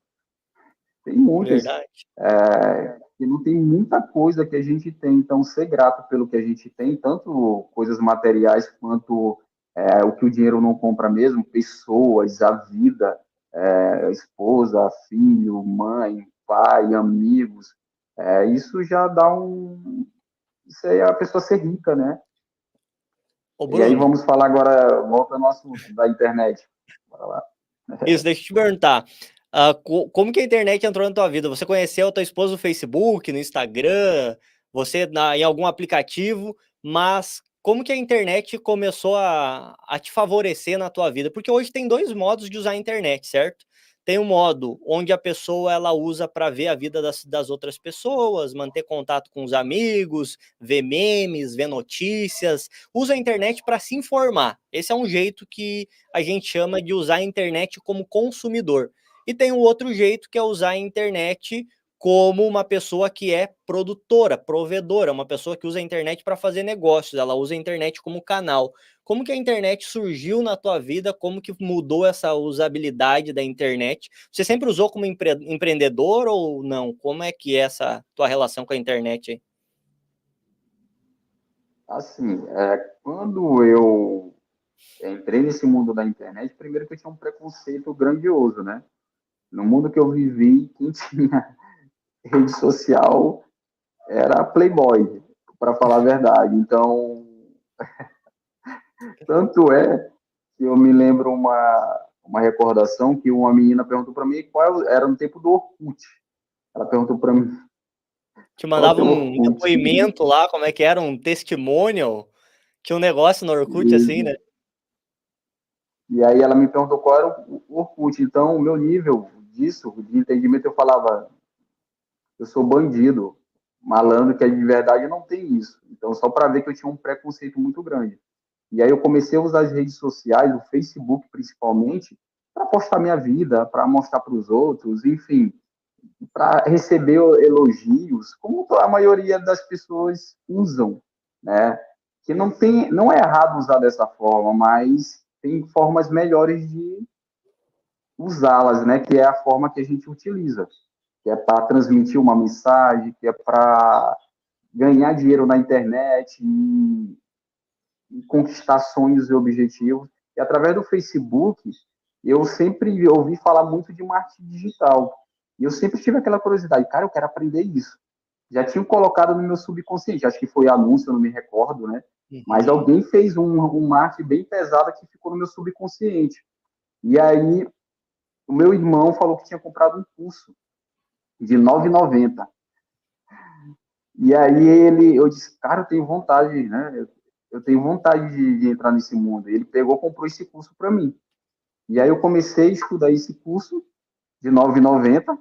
[SPEAKER 2] tem muitas,
[SPEAKER 1] Verdade.
[SPEAKER 2] que não tem muita coisa que a gente tem, então ser grato pelo que a gente tem, tanto coisas materiais quanto o que o dinheiro não compra mesmo, pessoas, a vida, esposa, filho, mãe, pai, amigos, isso já dá isso aí é a pessoa ser rica, né?
[SPEAKER 1] Ô
[SPEAKER 2] E aí
[SPEAKER 1] Bruno,
[SPEAKER 2] vamos falar agora, volta ao assunto da internet. Bora lá.
[SPEAKER 1] isso, deixa eu te perguntar. Como que a internet entrou na tua vida? Você conheceu a tua esposa no Facebook, no Instagram, você em algum aplicativo, mas como que a internet começou a te favorecer na tua vida? Porque hoje tem dois modos de usar a internet, certo? Tem um modo onde a pessoa ela usa para ver a vida das outras pessoas, manter contato com os amigos, ver memes, ver notícias, usa a internet para se informar. Esse é um jeito que a gente chama de usar a internet como consumidor. E tem um outro jeito que é usar a internet como uma pessoa que é produtora, provedora, uma pessoa que usa a internet para fazer negócios, ela usa a internet como canal. Como que a internet surgiu na tua vida? Como que mudou essa usabilidade da internet? Você sempre usou como empreendedor ou não? Como é que é essa tua relação com a internet aí?
[SPEAKER 2] Assim, quando eu entrei nesse mundo da internet, primeiro que eu tinha um preconceito grandioso, né? No mundo que eu vivi, quem tinha rede social era Playboy, para falar a verdade. Então, tanto é que eu me lembro uma recordação que uma menina perguntou para mim qual era no tempo do Orkut. Ela perguntou para mim
[SPEAKER 1] Te
[SPEAKER 2] qual é o
[SPEAKER 1] mandava
[SPEAKER 2] teu
[SPEAKER 1] um
[SPEAKER 2] Orkut.
[SPEAKER 1] depoimento lá, como é que era? Um testimonial? Tinha um negócio no Orkut assim, né?
[SPEAKER 2] E aí ela me perguntou qual era o Orkut. Então, o meu nível disso, de entendimento, eu falava, eu sou bandido, malandro, que é de verdade não tem isso. Então, só para ver que eu tinha um preconceito muito grande. E aí eu comecei a usar as redes sociais, o Facebook principalmente, para postar minha vida, para mostrar para os outros, enfim, para receber elogios, como a maioria das pessoas usam, né? Que não é errado usar dessa forma, mas tem formas melhores de usá-las, né? Que é a forma que a gente utiliza, que é para transmitir uma mensagem, que é para ganhar dinheiro na internet e conquistar sonhos e objetivos. E através do Facebook, eu sempre ouvi falar muito de marketing digital. E eu sempre tive aquela curiosidade, cara, eu quero aprender isso. já tinham colocado no meu subconsciente. Acho que foi anúncio, eu não me recordo, né? Mas
[SPEAKER 1] Uhum.
[SPEAKER 2] alguém fez um marketing bem pesado que ficou no meu subconsciente. E aí, o meu irmão falou que tinha comprado um curso de R$ 9,90. E aí eu disse, cara, eu tenho vontade, né? Eu tenho vontade de entrar nesse mundo. E ele pegou, comprou esse curso para mim. E aí eu comecei a estudar esse curso de R$ 9,90.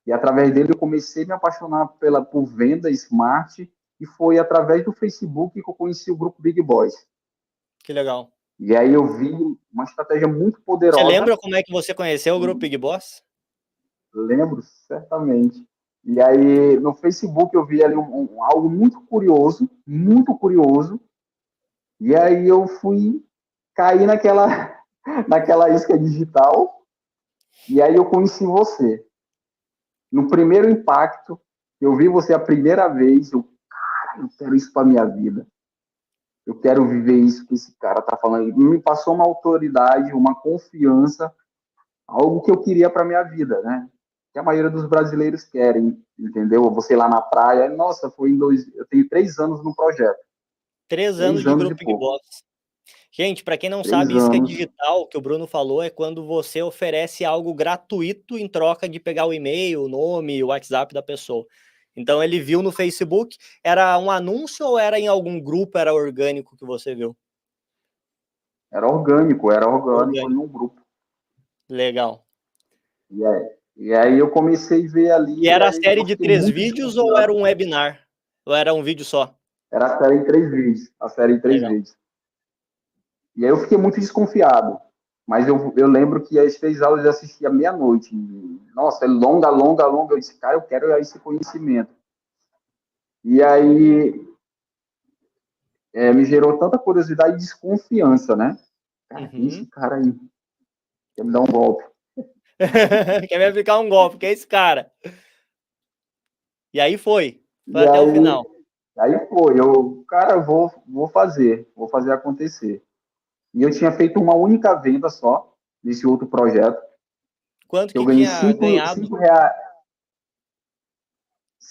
[SPEAKER 2] E através dele eu comecei a me apaixonar por venda smart. E foi através do Facebook que eu conheci o grupo Big Boys.
[SPEAKER 1] Que legal.
[SPEAKER 2] E aí eu vi uma estratégia muito
[SPEAKER 1] Você
[SPEAKER 2] poderosa.
[SPEAKER 1] lembra como é que você conheceu o grupo Big Boss?
[SPEAKER 2] Lembro, certamente. E aí, no Facebook, eu vi ali algo muito curioso, muito curioso. E aí eu fui cair naquela isca digital. E aí eu conheci você. No primeiro impacto, eu vi você a primeira vez, eu quero isso para minha vida. Eu quero viver isso que esse cara tá falando. E me passou uma autoridade, uma confiança, algo que eu queria para minha vida, né? Que a maioria dos brasileiros querem, entendeu? Você lá na praia, nossa, eu tenho 3 anos no projeto,
[SPEAKER 1] 3 anos
[SPEAKER 2] três
[SPEAKER 1] de
[SPEAKER 2] anos e
[SPEAKER 1] grupo Big
[SPEAKER 2] pouco,
[SPEAKER 1] Boss. Gente, para quem não sabe,
[SPEAKER 2] 3
[SPEAKER 1] isca
[SPEAKER 2] anos,
[SPEAKER 1] digital, que o Bruno falou, é quando você oferece algo gratuito em troca de pegar o e-mail, o nome, o WhatsApp da pessoa. Então ele viu no Facebook, era um anúncio ou era em algum grupo, era orgânico que você viu?
[SPEAKER 2] era orgânico em
[SPEAKER 1] Orgânico.
[SPEAKER 2] um grupo.
[SPEAKER 1] Legal.
[SPEAKER 2] E aí eu comecei a ver
[SPEAKER 1] E
[SPEAKER 2] ali,
[SPEAKER 1] era a
[SPEAKER 2] aí
[SPEAKER 1] série
[SPEAKER 2] eu
[SPEAKER 1] de
[SPEAKER 2] fiquei
[SPEAKER 1] 3
[SPEAKER 2] muito
[SPEAKER 1] vídeos ou era
[SPEAKER 2] desconfiado.
[SPEAKER 1] um webinar? Ou era um vídeo só?
[SPEAKER 2] Era a série em 3 vídeos, a série em três
[SPEAKER 1] Legal.
[SPEAKER 2] vídeos. E aí eu fiquei muito desconfiado. Mas eu lembro que as 3 aulas eu assistia meia-noite. Nossa, é longa, longa, longa. Eu disse, cara, eu quero esse conhecimento. E aí me gerou tanta curiosidade e desconfiança, né? Cara, quem é esse
[SPEAKER 1] Uhum.
[SPEAKER 2] cara aí? Quer me dar um golpe?
[SPEAKER 1] Quer me aplicar um golpe, que é esse cara. E aí foi. Foi
[SPEAKER 2] E
[SPEAKER 1] até o final.
[SPEAKER 2] aí foi, cara, vou fazer acontecer. E eu tinha feito uma única venda só nesse outro projeto.
[SPEAKER 1] Quanto
[SPEAKER 2] Eu
[SPEAKER 1] que
[SPEAKER 2] ganhei
[SPEAKER 1] tinha
[SPEAKER 2] cinco,
[SPEAKER 1] ganhado?
[SPEAKER 2] cinco reais,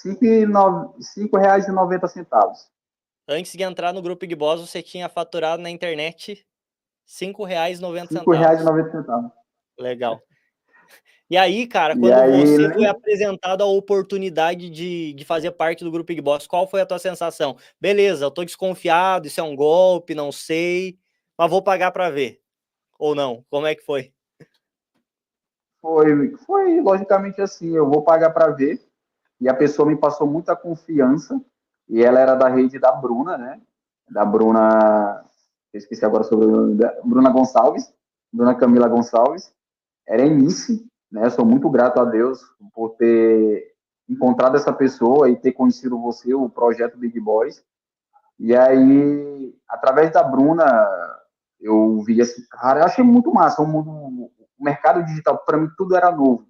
[SPEAKER 2] R$ 5,90.
[SPEAKER 1] Antes de entrar no grupo Big Boss, você tinha faturado na internet R$ 5,90.
[SPEAKER 2] R$ 5,90.
[SPEAKER 1] Legal. E aí, cara,
[SPEAKER 2] E
[SPEAKER 1] quando
[SPEAKER 2] aí,
[SPEAKER 1] você foi apresentado a oportunidade de fazer parte do grupo Big Boss, qual foi a tua sensação? Beleza, eu tô desconfiado, isso é um golpe, não sei, mas vou pagar para ver. Ou não? Como é que foi?
[SPEAKER 2] foi logicamente assim, eu vou pagar para ver. E a pessoa me passou muita confiança. E ela era da rede da Bruna, né? Da Bruna, eu esqueci agora sobre o nome dela, Bruna Gonçalves, Bruna Camila Gonçalves. Era Enice, né? Eu sou muito grato a Deus por ter encontrado essa pessoa e ter conhecido você, o projeto Big Boys. E aí, através da Bruna, eu vi esse cara, eu achei muito massa, o mercado digital, para mim, tudo era novo.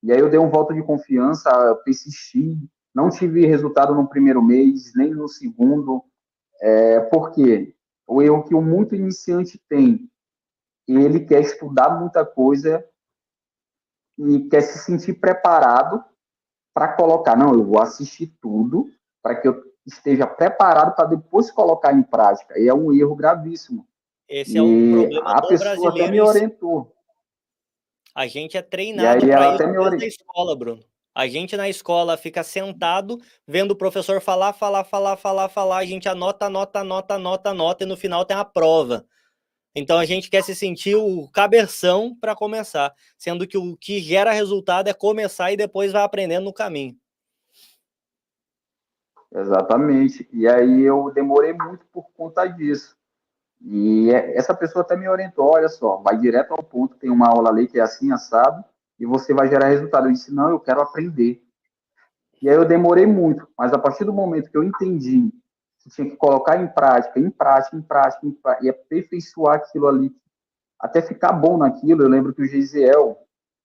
[SPEAKER 2] E aí eu dei um voto de confiança, persisti, não tive resultado no primeiro mês, nem no segundo. Por quê? O erro que o muito iniciante tem, ele quer estudar muita coisa e quer se sentir preparado para colocar. Não, eu vou assistir tudo para que eu esteja preparado para depois colocar em prática. E é um erro gravíssimo.
[SPEAKER 1] Esse é um
[SPEAKER 2] E
[SPEAKER 1] problema
[SPEAKER 2] a
[SPEAKER 1] do
[SPEAKER 2] pessoa até
[SPEAKER 1] brasileiro
[SPEAKER 2] me
[SPEAKER 1] em si.
[SPEAKER 2] orientou.
[SPEAKER 1] A gente é
[SPEAKER 2] E
[SPEAKER 1] treinado
[SPEAKER 2] aí
[SPEAKER 1] para
[SPEAKER 2] ela
[SPEAKER 1] isso
[SPEAKER 2] até me
[SPEAKER 1] desde a
[SPEAKER 2] orientou.
[SPEAKER 1] escola, Bruno. A gente na escola fica sentado, vendo o professor falar, falar, falar, falar, falar, a gente anota, anota, anota, anota, anota, e no final tem a prova. Então a gente quer se sentir o cabeção para começar, sendo que o que gera resultado é começar e depois vai aprendendo no caminho.
[SPEAKER 2] Exatamente. E aí eu demorei muito por conta disso. E essa pessoa até me orientou, olha só, vai direto ao ponto, tem uma aula ali que é assim, assado, e você vai gerar resultado. Eu disse, não, eu quero aprender. E aí eu demorei muito, mas a partir do momento que eu entendi que tinha que colocar em prática, em prática, em prática, em prática e aperfeiçoar aquilo ali, até ficar bom naquilo, eu lembro que o Geisiel,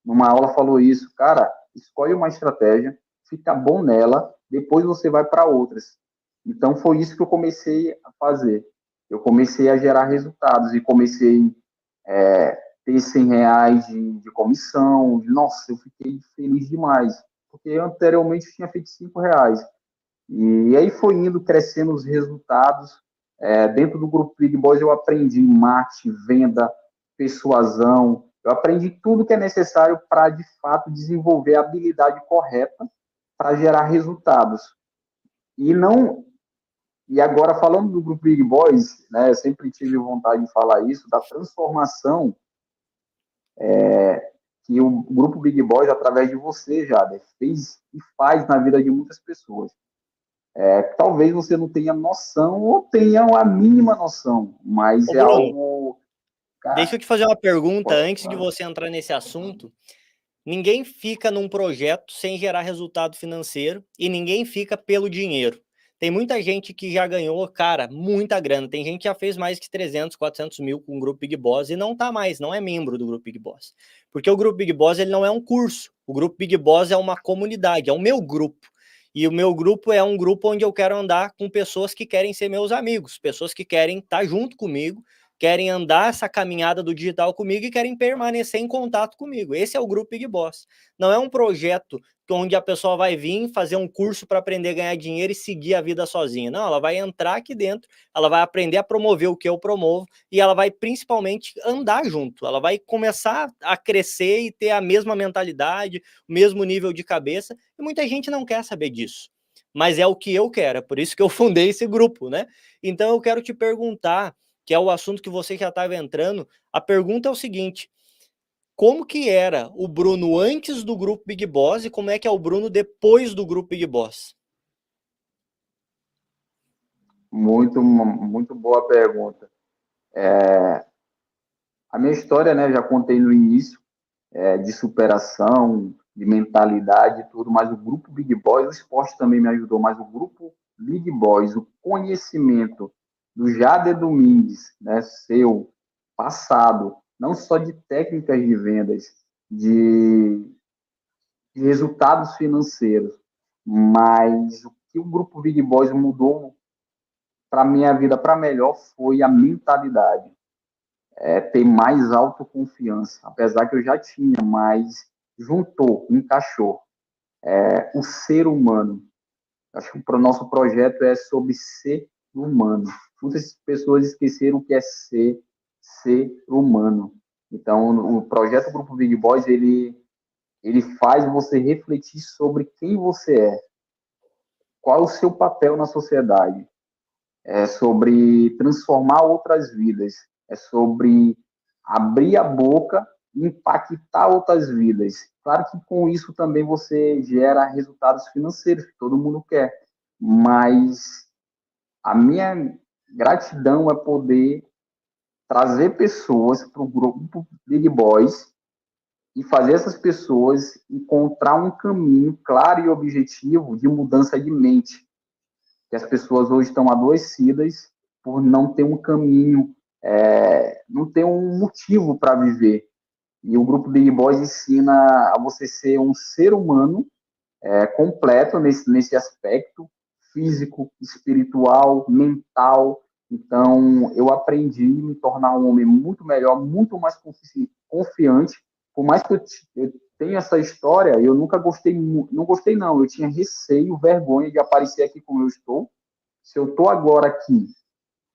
[SPEAKER 2] numa aula, falou isso, cara, escolhe uma estratégia, fica bom nela, depois você vai para outras. Então foi isso que eu comecei a fazer. Eu comecei a gerar resultados e comecei ter R$ 100 de comissão. Nossa, eu fiquei feliz demais, porque anteriormente eu tinha feito R$ 5. E aí foi indo, crescendo os resultados. Dentro do grupo Big Boys eu aprendi marketing, venda, persuasão, eu aprendi tudo que é necessário para, de fato, desenvolver a habilidade correta para gerar resultados. E não e agora, falando do grupo Big Boys, né, eu sempre tive vontade de falar isso, da transformação que o grupo Big Boys, através de você, Jader, fez e faz na vida de muitas pessoas. Talvez você não tenha noção ou tenha a mínima noção, mas
[SPEAKER 1] Ô,
[SPEAKER 2] é
[SPEAKER 1] Bruno,
[SPEAKER 2] algo,
[SPEAKER 1] deixa
[SPEAKER 2] cara,
[SPEAKER 1] eu te fazer uma pergunta
[SPEAKER 2] pode
[SPEAKER 1] antes de
[SPEAKER 2] falar.
[SPEAKER 1] você entrar nesse assunto. Ninguém fica num projeto sem gerar resultado financeiro e ninguém fica pelo dinheiro. Tem muita gente que já ganhou, cara, muita grana. Tem gente que já fez mais que 300, 400 mil com o Grupo Big Boss e não tá mais, não é membro do Grupo Big Boss. Porque o Grupo Big Boss, ele não é um curso. O Grupo Big Boss é uma comunidade, é o meu grupo. E o meu grupo é um grupo onde eu quero andar com pessoas que querem ser meus amigos, pessoas que querem estar junto comigo, querem andar essa caminhada do digital comigo e querem permanecer em contato comigo. Esse é o Grupo Big Boss. Não é um projeto onde a pessoa vai vir fazer um curso para aprender a ganhar dinheiro e seguir a vida sozinha. Não, ela vai entrar aqui dentro, ela vai aprender a promover o que eu promovo e ela vai principalmente andar junto. Ela vai começar a crescer e ter a mesma mentalidade, o mesmo nível de cabeça. E muita gente não quer saber disso. Mas é o que eu quero, é por isso que eu fundei esse grupo, né? Então eu quero te perguntar, que é o assunto que você já estava entrando, a pergunta é o seguinte: como que era o Bruno antes do grupo Big Boss e como é que é o Bruno depois do grupo Big Boss?
[SPEAKER 2] Muito boa pergunta. A minha história, né, já contei no início, de superação, de mentalidade e tudo, mas o grupo Big Boys, o esporte também me ajudou, mas o grupo Big Boys, o conhecimento do Jader Domingues, né, seu passado, não só de técnicas de vendas, de, de resultados financeiros, mas o que o grupo Big Boys mudou para minha vida para melhor foi a mentalidade, ter mais autoconfiança, apesar que eu já tinha, mas juntou, encaixou. O ser humano. Acho que o nosso projeto é sobre ser humano. Muitas pessoas esqueceram o que é ser humano. Então, o projeto Grupo Big Boys, ele faz você refletir sobre quem você é, qual é o seu papel na sociedade, é sobre transformar outras vidas, é sobre abrir a boca e impactar outras vidas. Claro que com isso também você gera resultados financeiros, que todo mundo quer, mas a minha gratidão é poder trazer pessoas para o grupo Big Boys e fazer essas pessoas encontrar um caminho claro e objetivo de mudança de mente, que as pessoas hoje estão adoecidas por não ter um caminho, não ter um motivo para viver. E o grupo Big Boys ensina a você ser um ser humano completo nesse aspecto físico, espiritual, mental. Então, eu aprendi a me tornar um homem muito melhor, muito mais confiante. Por mais que eu tenha essa história, eu nunca gostei, não gostei não, eu tinha receio, vergonha de aparecer aqui como eu estou. Se eu estou agora aqui,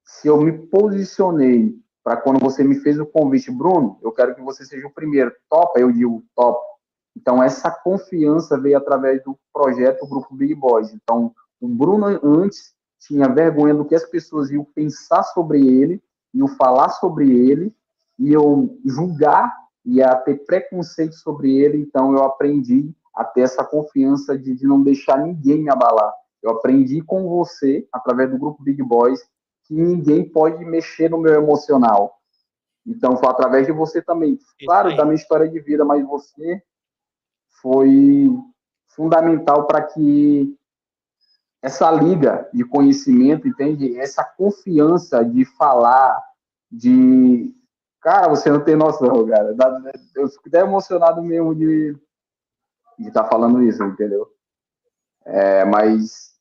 [SPEAKER 2] se eu me posicionei para quando você me fez o convite, Bruno, eu quero que você seja o primeiro, topa? Eu digo, top. Então, essa confiança veio através do projeto Grupo Big Boys. Então, o Bruno antes tinha vergonha do que as pessoas iam pensar sobre ele, iam falar sobre ele, iam julgar, ia ter preconceito sobre ele. Então, eu aprendi a ter essa confiança de não deixar ninguém me abalar. Eu aprendi com você, através do Grupo Big Boys, que ninguém pode mexer no meu emocional. Então, foi através de você também.
[SPEAKER 1] Isso
[SPEAKER 2] Claro, da
[SPEAKER 1] aí.
[SPEAKER 2] minha história de vida, mas você foi fundamental para que essa liga de conhecimento, entende? Essa confiança de falar, de. Cara, você não tem noção, cara. Eu fico até emocionado mesmo de estar falando isso, entendeu? Mas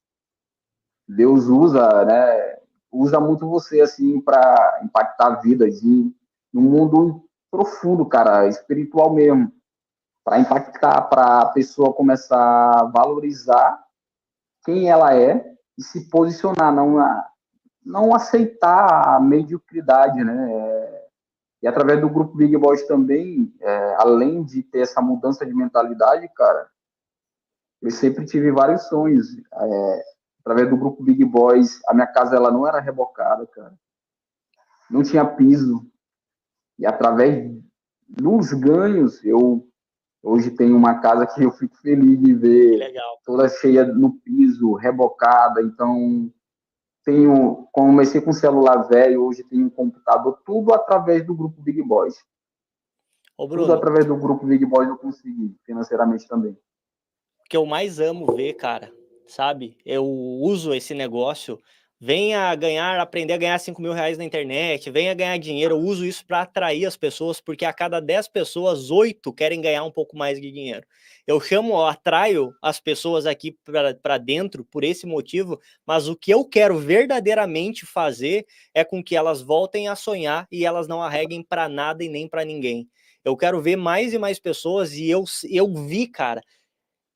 [SPEAKER 2] Deus usa, né? Usa muito você, assim, para impactar vidas e no mundo profundo, cara, espiritual mesmo, para impactar, para a pessoa começar a valorizar quem ela é e se posicionar, não aceitar a mediocridade, né? E através do grupo Big Boys também, além de ter essa mudança de mentalidade, cara, eu sempre tive vários sonhos. Através do grupo Big Boys, a minha casa ela não era rebocada, cara. Não tinha piso. E através dos ganhos, eu hoje tenho uma casa que eu fico feliz de
[SPEAKER 1] Que
[SPEAKER 2] ver
[SPEAKER 1] legal.
[SPEAKER 2] toda cheia no piso, rebocada. Então, comecei com um celular velho, hoje tenho um computador, tudo através do grupo Big Boys.
[SPEAKER 1] Ô,
[SPEAKER 2] Tudo
[SPEAKER 1] Bruno,
[SPEAKER 2] através do grupo Big Boys eu consegui, financeiramente também.
[SPEAKER 1] o que eu mais amo ver, cara, sabe? Eu uso esse negócio, venha ganhar, aprender a ganhar 5 mil reais na internet, venha ganhar dinheiro, eu uso isso para atrair as pessoas, porque a cada 10 pessoas, 8 querem ganhar um pouco mais de dinheiro. Eu atraio as pessoas aqui para dentro por esse motivo, mas o que eu quero verdadeiramente fazer é com que elas voltem a sonhar e elas não arreguem para nada e nem para ninguém. Eu quero ver mais e mais pessoas e eu vi, cara,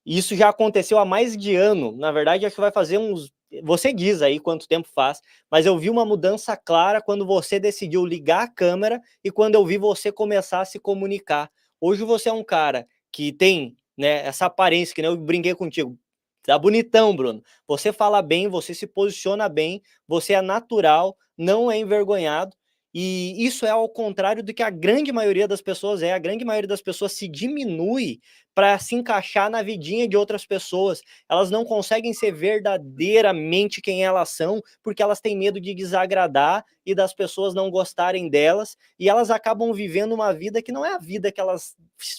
[SPEAKER 1] isso já aconteceu há mais de ano. Na verdade, acho que vai fazer uns. Você diz aí quanto tempo faz, mas eu vi uma mudança clara quando você decidiu ligar a câmera e quando eu vi você começar a se comunicar. Hoje você é um cara que tem, né, essa aparência, que nem eu brinquei contigo. Tá bonitão, Bruno. Você fala bem, você se posiciona bem, você é natural, não é envergonhado. E isso é ao contrário do que a grande maioria das pessoas é. A grande maioria das pessoas se diminui para se encaixar na vidinha de outras pessoas. Elas não conseguem ser verdadeiramente quem elas são, porque elas têm medo de desagradar e das pessoas não gostarem delas, e elas acabam vivendo uma vida que não é a vida que elas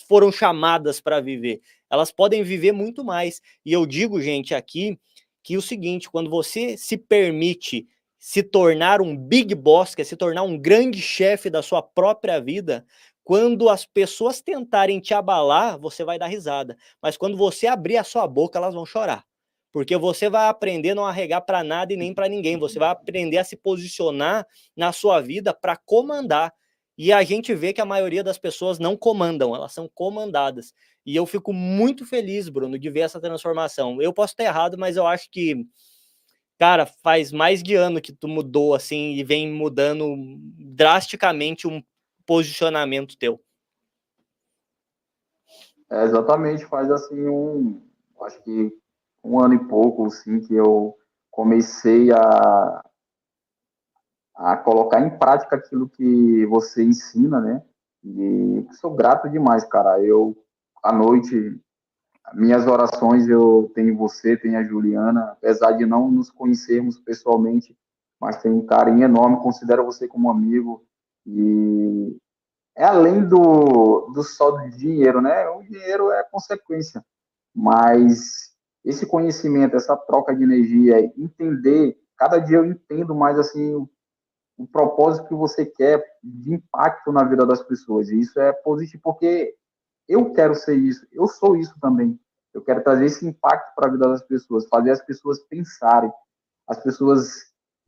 [SPEAKER 1] foram chamadas para viver. Elas podem viver muito mais. E eu digo, gente, aqui que o seguinte, quando você se permite se tornar um big boss, que é se tornar um grande chefe da sua própria vida, quando as pessoas tentarem te abalar, você vai dar risada. Mas quando você abrir a sua boca, elas vão chorar. Porque você vai aprender a não arregar para nada e nem para ninguém. Você vai aprender a se posicionar na sua vida para comandar. E a gente vê que a maioria das pessoas não comandam, elas são comandadas. E eu fico muito feliz, Bruno, de ver essa transformação. Eu posso estar errado, mas eu acho que, cara, faz mais de ano que tu mudou assim e vem mudando drasticamente um posicionamento teu.
[SPEAKER 2] Exatamente, faz assim acho que um ano e pouco, assim, que eu comecei a colocar em prática aquilo que você ensina, né? E sou grato demais, cara. Eu, à noite, minhas orações, eu tenho você, tenho a Juliana, apesar de não nos conhecermos pessoalmente, mas tenho um carinho enorme, considero você como amigo. E é além do só do dinheiro, né? O dinheiro é consequência, mas esse conhecimento, essa troca de energia, entender, cada dia eu entendo mais assim o propósito que você quer de impacto na vida das pessoas. E isso é positivo porque eu quero ser isso, eu sou isso também. Eu quero trazer esse impacto para a vida das pessoas, fazer as pessoas pensarem. As pessoas,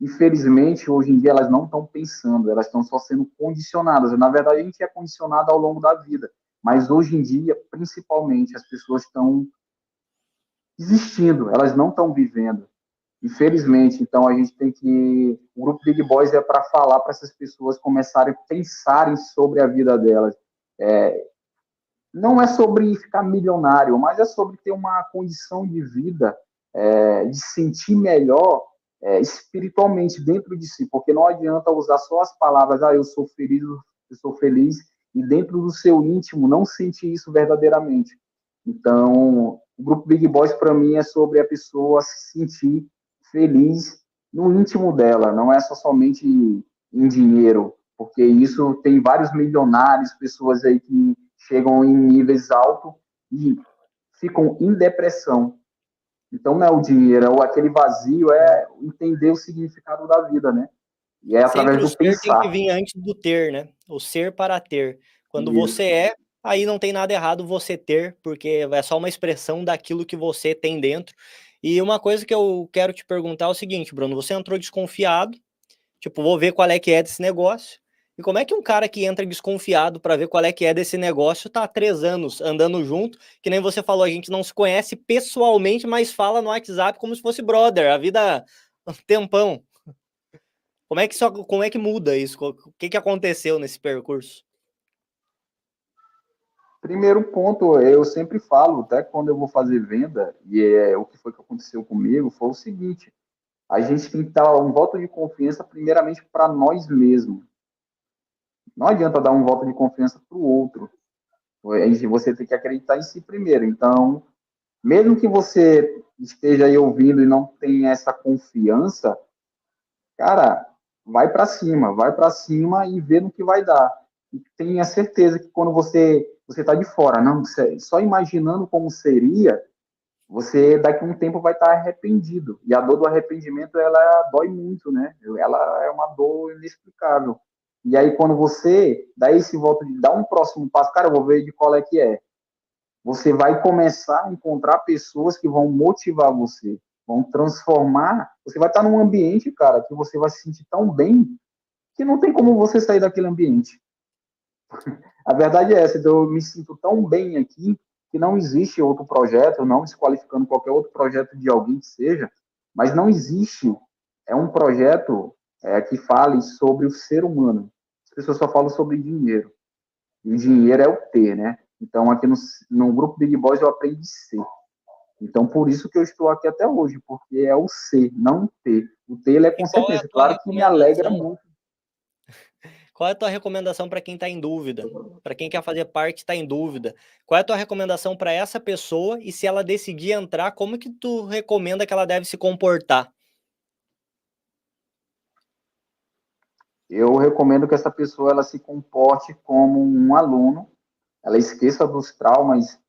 [SPEAKER 2] infelizmente, hoje em dia, elas não estão pensando, elas estão só sendo condicionadas. Na verdade, a gente é condicionado ao longo da vida, mas hoje em dia, principalmente, as pessoas estão existindo, elas não estão vivendo. Infelizmente, então a gente tem que. O grupo Big Boys é para falar para essas pessoas começarem a pensarem sobre a vida delas. Não é sobre ficar milionário, mas é sobre ter uma condição de vida, de sentir melhor espiritualmente dentro de si, porque não adianta usar só as palavras, eu sou feliz, e dentro do seu íntimo não sentir isso verdadeiramente. Então, o grupo Big Boys para mim é sobre a pessoa se sentir feliz no íntimo dela, não é só somente em dinheiro, porque isso tem vários milionários, pessoas aí que chegam em níveis altos e ficam em depressão. Então não é o dinheiro, é aquele vazio, é entender o significado da vida, né? E é
[SPEAKER 1] Sempre
[SPEAKER 2] através
[SPEAKER 1] o
[SPEAKER 2] do
[SPEAKER 1] ser tem que
[SPEAKER 2] pensar.
[SPEAKER 1] vir antes do ter, né? O ser para ter. Quando você
[SPEAKER 2] Isso.
[SPEAKER 1] é, aí não tem nada errado você ter, porque é só uma expressão daquilo que você tem dentro. E uma coisa que eu quero te perguntar é o seguinte, Bruno, você entrou desconfiado, tipo, vou ver qual é que é desse negócio. E como é que um cara que entra desconfiado para ver qual é que é desse negócio tá há 3 anos andando junto, que nem você falou, a gente não se conhece pessoalmente, mas fala no WhatsApp como se fosse brother, a vida um tempão. Como é que muda isso? O que que aconteceu nesse percurso?
[SPEAKER 2] Primeiro ponto, eu sempre falo, até quando eu vou fazer venda, e o que foi que aconteceu comigo, foi o seguinte: a gente tem que dar um voto de confiança, primeiramente, para nós mesmos. Não adianta dar um voto de confiança para o outro. Você tem que acreditar em si primeiro. Então, mesmo que você esteja aí ouvindo e não tenha essa confiança, cara, vai para cima e vê no que vai dar. E tenha certeza que quando você está de fora, não, só imaginando como seria, você daqui a um tempo vai estar arrependido. E a dor do arrependimento, ela dói muito, né? Ela é uma dor inexplicável. E aí, quando você dá esse voto de dar um próximo passo, cara, eu vou ver de qual é que é. Você vai começar a encontrar pessoas que vão motivar você, vão transformar. Você vai estar num ambiente, cara, que você vai se sentir tão bem que não tem como você sair daquele ambiente. A verdade é essa, então eu me sinto tão bem aqui que não existe outro projeto, não desqualificando qualquer outro projeto de alguém que seja, mas não existe um projeto que fale sobre o ser humano. As pessoas só falam sobre dinheiro. E o dinheiro é o ter, né? Então, aqui no grupo Big Boys eu aprendi ser. Então, por isso que eu estou aqui até hoje, porque é o ser, não o ter. O ter, ele é
[SPEAKER 1] E qual é a
[SPEAKER 2] consequência.
[SPEAKER 1] tua
[SPEAKER 2] Claro que me alegra
[SPEAKER 1] recomendação?
[SPEAKER 2] muito.
[SPEAKER 1] Qual é a tua recomendação para quem está em dúvida? Para quem quer fazer parte e está em dúvida? Qual é a tua recomendação para essa pessoa? E se ela decidir entrar, como que tu recomenda que ela deve se comportar?
[SPEAKER 2] Eu recomendo que essa pessoa ela se comporte como um aluno, ela esqueça dos traumas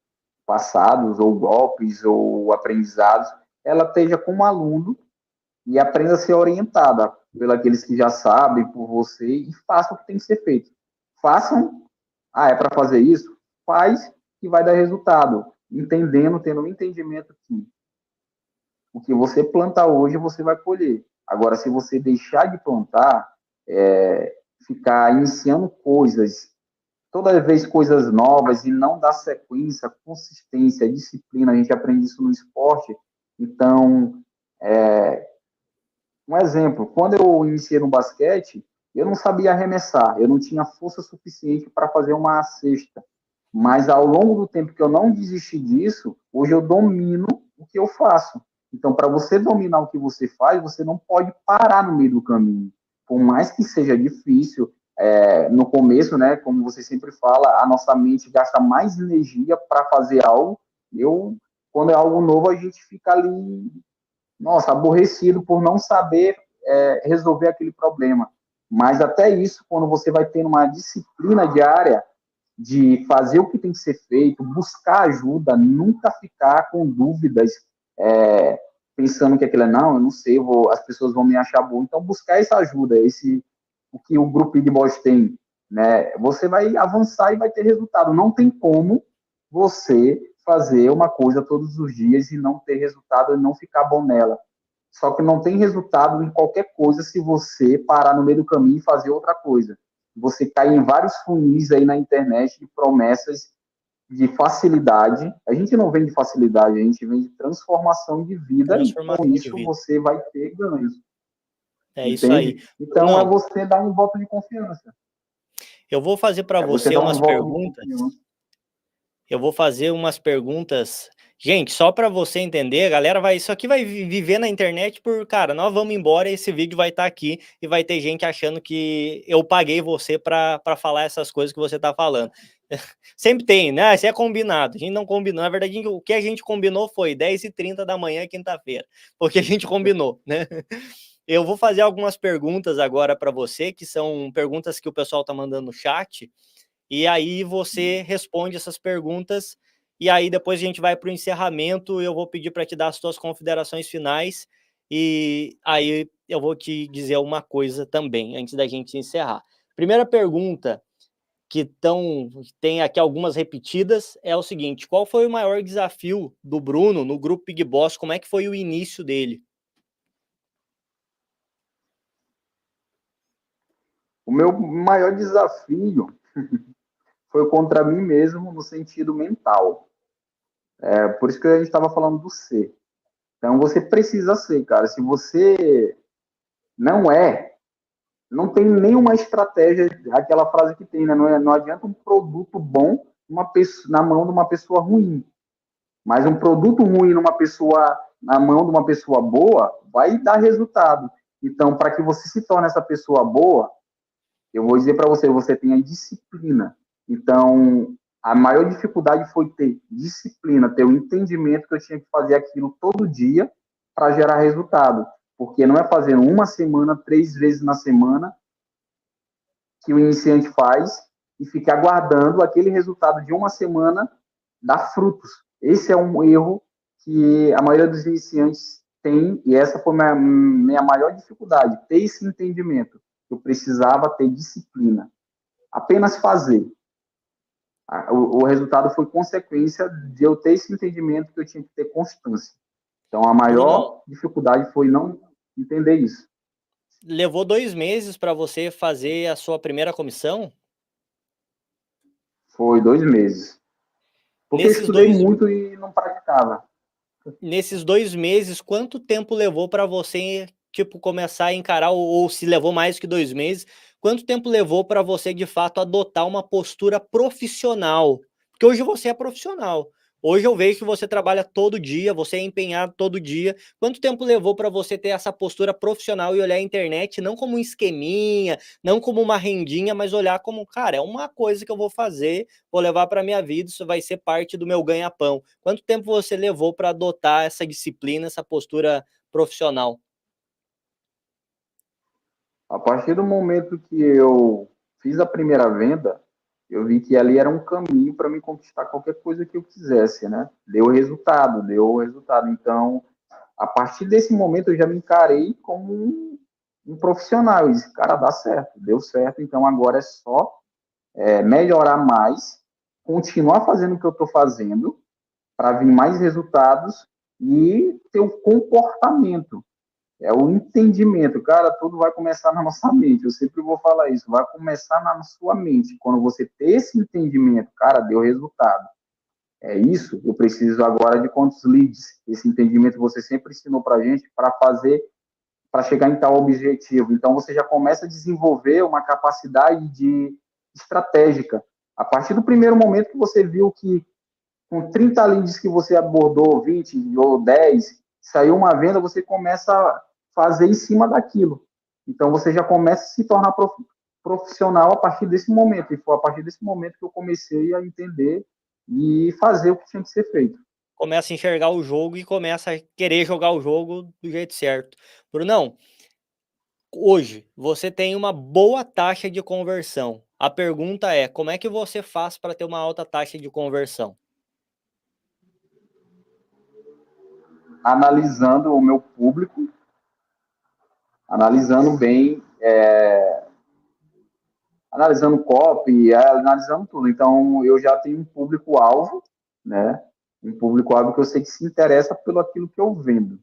[SPEAKER 2] passados, ou golpes, ou aprendizados, ela esteja como aluno e aprenda a ser orientada pelos que já sabem, por você, e faça o que tem que ser feito. Façam, é para fazer isso? Faz que vai dar resultado. Entendendo, tendo um entendimento que o que você planta hoje, você vai colher. Agora, se você deixar de plantar, ficar iniciando coisas, toda vez coisas novas e não dar sequência, consistência, disciplina, a gente aprende isso no esporte. Então, um exemplo, quando eu iniciei no basquete, eu não sabia arremessar, eu não tinha força suficiente para fazer uma cesta. Mas ao longo do tempo que eu não desisti disso, hoje eu domino o que eu faço. Então, para você dominar o que você faz, você não pode parar no meio do caminho. Por mais que seja difícil, no começo, né, como você sempre fala, a nossa mente gasta mais energia para fazer algo. Quando é algo novo, a gente fica ali, nossa, aborrecido por não saber resolver aquele problema. Mas até isso, quando você vai tendo uma disciplina diária de fazer o que tem que ser feito, buscar ajuda, nunca ficar com dúvidas, pensando que aquilo não, eu não sei, as pessoas vão me achar bom. Então, buscar essa ajuda, o que o grupo de boss tem, né? Você vai avançar e vai ter resultado. Não tem como você fazer uma coisa todos os dias e não ter resultado e não ficar bom nela. Só que não tem resultado em qualquer coisa se você parar no meio do caminho e fazer outra coisa. Você cai em vários funis aí na internet de promessas de facilidade. A gente não vem de facilidade, a gente vem de transformação de vida e com
[SPEAKER 1] Transformação de
[SPEAKER 2] isso
[SPEAKER 1] vida.
[SPEAKER 2] você vai ter ganhos.
[SPEAKER 1] É isso aí.
[SPEAKER 2] Entende? Então é
[SPEAKER 1] Não,
[SPEAKER 2] você dar um voto de confiança.
[SPEAKER 1] eu vou fazer para
[SPEAKER 2] É você
[SPEAKER 1] você
[SPEAKER 2] dar um
[SPEAKER 1] umas
[SPEAKER 2] voto de
[SPEAKER 1] perguntas.
[SPEAKER 2] confiança.
[SPEAKER 1] Eu vou fazer umas perguntas. Gente, só para você entender, a galera vai. Isso aqui vai viver na internet por. Cara, nós vamos embora. Esse vídeo vai estar aqui e vai ter gente achando que eu paguei você para falar essas coisas que você está falando. Sempre tem, né? Isso é combinado. A gente não combinou. Na verdade, o que a gente combinou foi 10h30 da manhã, quinta-feira. Porque a gente combinou, né? Eu vou fazer algumas perguntas agora para você, que são perguntas que o pessoal está mandando no chat. E aí você responde essas perguntas, e aí depois a gente vai para o encerramento, eu vou pedir para te dar as suas considerações finais, e aí eu vou te dizer uma coisa também, antes da gente encerrar. Primeira pergunta, tem aqui algumas repetidas, é o seguinte: qual foi o maior desafio do Bruno no grupo Big Boss? Como é que foi o início dele?
[SPEAKER 2] O meu maior desafio foi contra mim mesmo no sentido mental. Por isso que a gente estava falando do ser. Então você precisa ser, cara. Se você não é, não tem nenhuma estratégia, aquela frase que tem, né? Não adianta um produto bom na mão de uma pessoa ruim. Mas um produto ruim na mão de uma pessoa boa vai dar resultado. Então, para que você se torne essa pessoa boa, eu vou dizer para você, você tem a disciplina. Então, a maior dificuldade foi ter disciplina, ter o entendimento que eu tinha que fazer aquilo todo dia para gerar resultado. Porque não é fazendo uma semana, 3 vezes na semana, que o iniciante faz e ficar aguardando aquele resultado de uma semana dar frutos. Esse é um erro que a maioria dos iniciantes tem, e essa foi minha maior dificuldade, ter esse entendimento. Eu precisava ter disciplina. Apenas fazer. O resultado foi consequência de eu ter esse entendimento que eu tinha que ter constância. Então, a
[SPEAKER 1] Bruno,
[SPEAKER 2] maior dificuldade foi não entender isso.
[SPEAKER 1] levou 2 meses para você fazer a sua primeira comissão?
[SPEAKER 2] Foi 2 meses. Porque eu
[SPEAKER 1] Nesses
[SPEAKER 2] estudei
[SPEAKER 1] dois,
[SPEAKER 2] muito e não praticava.
[SPEAKER 1] nesses 2 meses, quanto tempo levou para você, tipo, começar a encarar, ou se levou mais que 2 meses, quanto tempo levou para você, de fato, adotar uma postura profissional? Porque hoje você é profissional. Hoje eu vejo que você trabalha todo dia, você é empenhado todo dia. Quanto tempo levou para você ter essa postura profissional e olhar a internet não como um esqueminha, não como uma rendinha, mas olhar como, cara, é uma coisa que eu vou fazer, vou levar para minha vida, isso vai ser parte do meu ganha-pão. Quanto tempo você levou para adotar essa disciplina, essa postura profissional?
[SPEAKER 2] A partir do momento que eu fiz a primeira venda, eu vi que ali era um caminho para me conquistar qualquer coisa que eu quisesse, né? Deu resultado, deu resultado. Então, a partir desse momento, eu já me encarei como um profissional. Eu disse, cara, dá certo, deu certo. Então, agora é só melhorar mais, continuar fazendo o que eu estou fazendo, para vir mais resultados e ter o comportamento. É o entendimento, cara, tudo vai começar na nossa mente. Eu sempre vou falar isso, vai começar na sua mente. Quando você ter esse entendimento, cara, deu resultado. É isso, eu preciso agora de quantos leads. Esse entendimento você sempre ensinou para gente para fazer, para chegar em tal objetivo. Então você já começa a desenvolver uma capacidade de estratégica. A partir do primeiro momento que você viu que com 30 leads que você abordou, 20 ou 10, saiu uma venda, você começa a fazer em cima daquilo. Então você já começa a se tornar profissional a partir desse momento. E foi a partir desse momento que eu comecei a entender e fazer o que tinha que ser feito.
[SPEAKER 1] Começa a enxergar o jogo e começa a querer jogar o jogo do jeito certo. Brunão, hoje você tem uma boa taxa de conversão. A pergunta é, como é que você faz para ter uma alta taxa de conversão?
[SPEAKER 2] Analisando o meu público, analisando bem, analisando copy, analisando tudo. Então, eu já tenho um público-alvo, né? Um público-alvo que eu sei que se interessa pelo aquilo que eu vendo.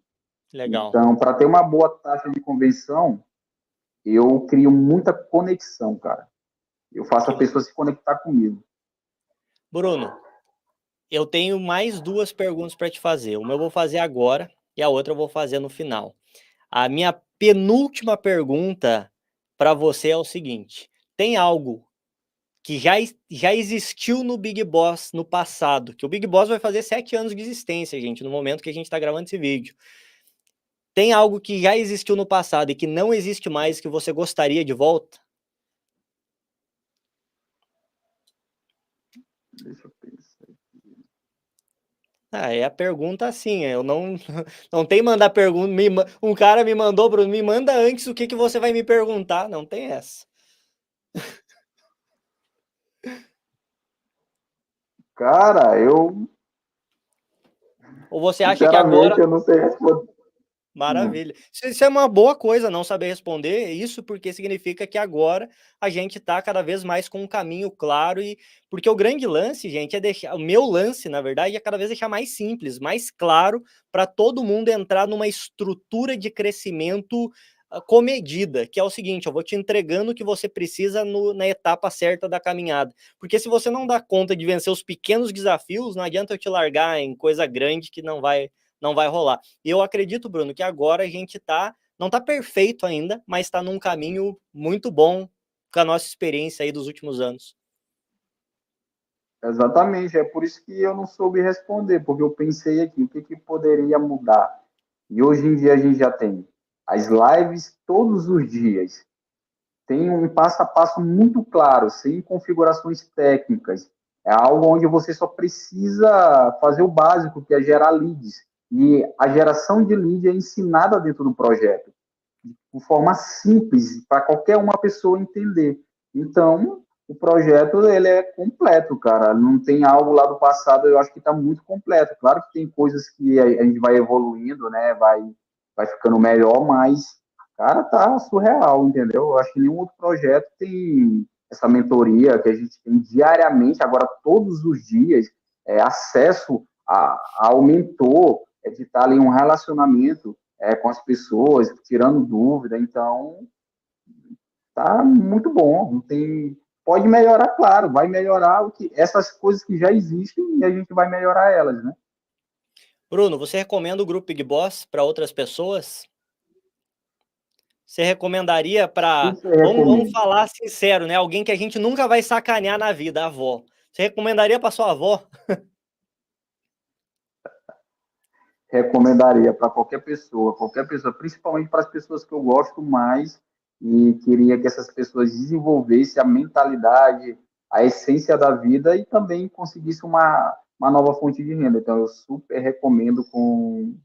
[SPEAKER 1] Legal.
[SPEAKER 2] Então, para ter uma boa taxa de conversão, eu crio muita conexão, cara. Eu faço a pessoa se conectar comigo.
[SPEAKER 1] Bruno, eu tenho mais 2 perguntas para te fazer. Uma eu vou fazer agora e a outra eu vou fazer no final. A minha penúltima pergunta para você é o seguinte: tem algo que já existiu no Big Boss no passado, que o Big Boss vai fazer 7 anos de existência, gente, no momento que a gente está gravando esse vídeo. Tem algo que já existiu no passado e que não existe mais que você gostaria de volta?
[SPEAKER 2] Deixa eu pensar.
[SPEAKER 1] Ah, é a pergunta assim, eu não não tem mandar pergunta, um cara me mandou, Bruno, me manda antes o que que você vai me perguntar, não tem essa.
[SPEAKER 2] Cara, eu,
[SPEAKER 1] Ou você acha que
[SPEAKER 2] sinceramente,
[SPEAKER 1] agora.
[SPEAKER 2] eu não sei responder.
[SPEAKER 1] Maravilha. Isso é uma boa coisa, não saber responder, isso porque significa que agora a gente está cada vez mais com um caminho claro e porque o grande lance, gente, é deixar, o meu lance, na verdade, é cada vez deixar mais simples, mais claro para todo mundo entrar numa estrutura de crescimento comedida, que é o seguinte: eu vou te entregando o que você precisa na etapa certa da caminhada. Porque se você não dá conta de vencer os pequenos desafios, não adianta eu te largar em coisa grande que não vai rolar. E eu acredito, Bruno, que agora a gente não tá perfeito ainda, mas está num caminho muito bom com a nossa experiência aí dos últimos anos.
[SPEAKER 2] Exatamente, é por isso que eu não soube responder, porque eu pensei aqui, o que, que poderia mudar? E hoje em dia a gente já tem as lives todos os dias, tem um passo a passo muito claro, sem configurações técnicas. É algo onde você só precisa fazer o básico, que é gerar leads. E a geração de lead é ensinada dentro do projeto, de forma simples, para qualquer uma pessoa entender. Então, o projeto ele é completo, cara. Não tem algo lá do passado, eu acho que está muito completo. Claro que tem coisas que a gente vai evoluindo, né? Vai ficando melhor, mas, cara, tá surreal, entendeu? Eu acho que nenhum outro projeto tem essa mentoria que a gente tem diariamente, agora todos os dias, acesso ao mentor, de estar ali um relacionamento com as pessoas, tirando dúvida. Então, tá muito bom. Não tem, pode melhorar, claro, vai melhorar essas coisas que já existem e a gente vai melhorar elas, né?
[SPEAKER 1] Bruno, você recomenda o grupo Big Boss para outras pessoas? Você recomendaria
[SPEAKER 2] O
[SPEAKER 1] para,
[SPEAKER 2] que você
[SPEAKER 1] vamos
[SPEAKER 2] recomenda?
[SPEAKER 1] falar sincero, né? Alguém que a gente nunca vai sacanear na vida, a avó. Você recomendaria para sua avó?
[SPEAKER 2] Recomendaria para qualquer pessoa, principalmente para as pessoas que eu gosto mais e queria que essas pessoas desenvolvessem a mentalidade, a essência da vida e também conseguissem uma nova fonte de renda. Então, eu super recomendo com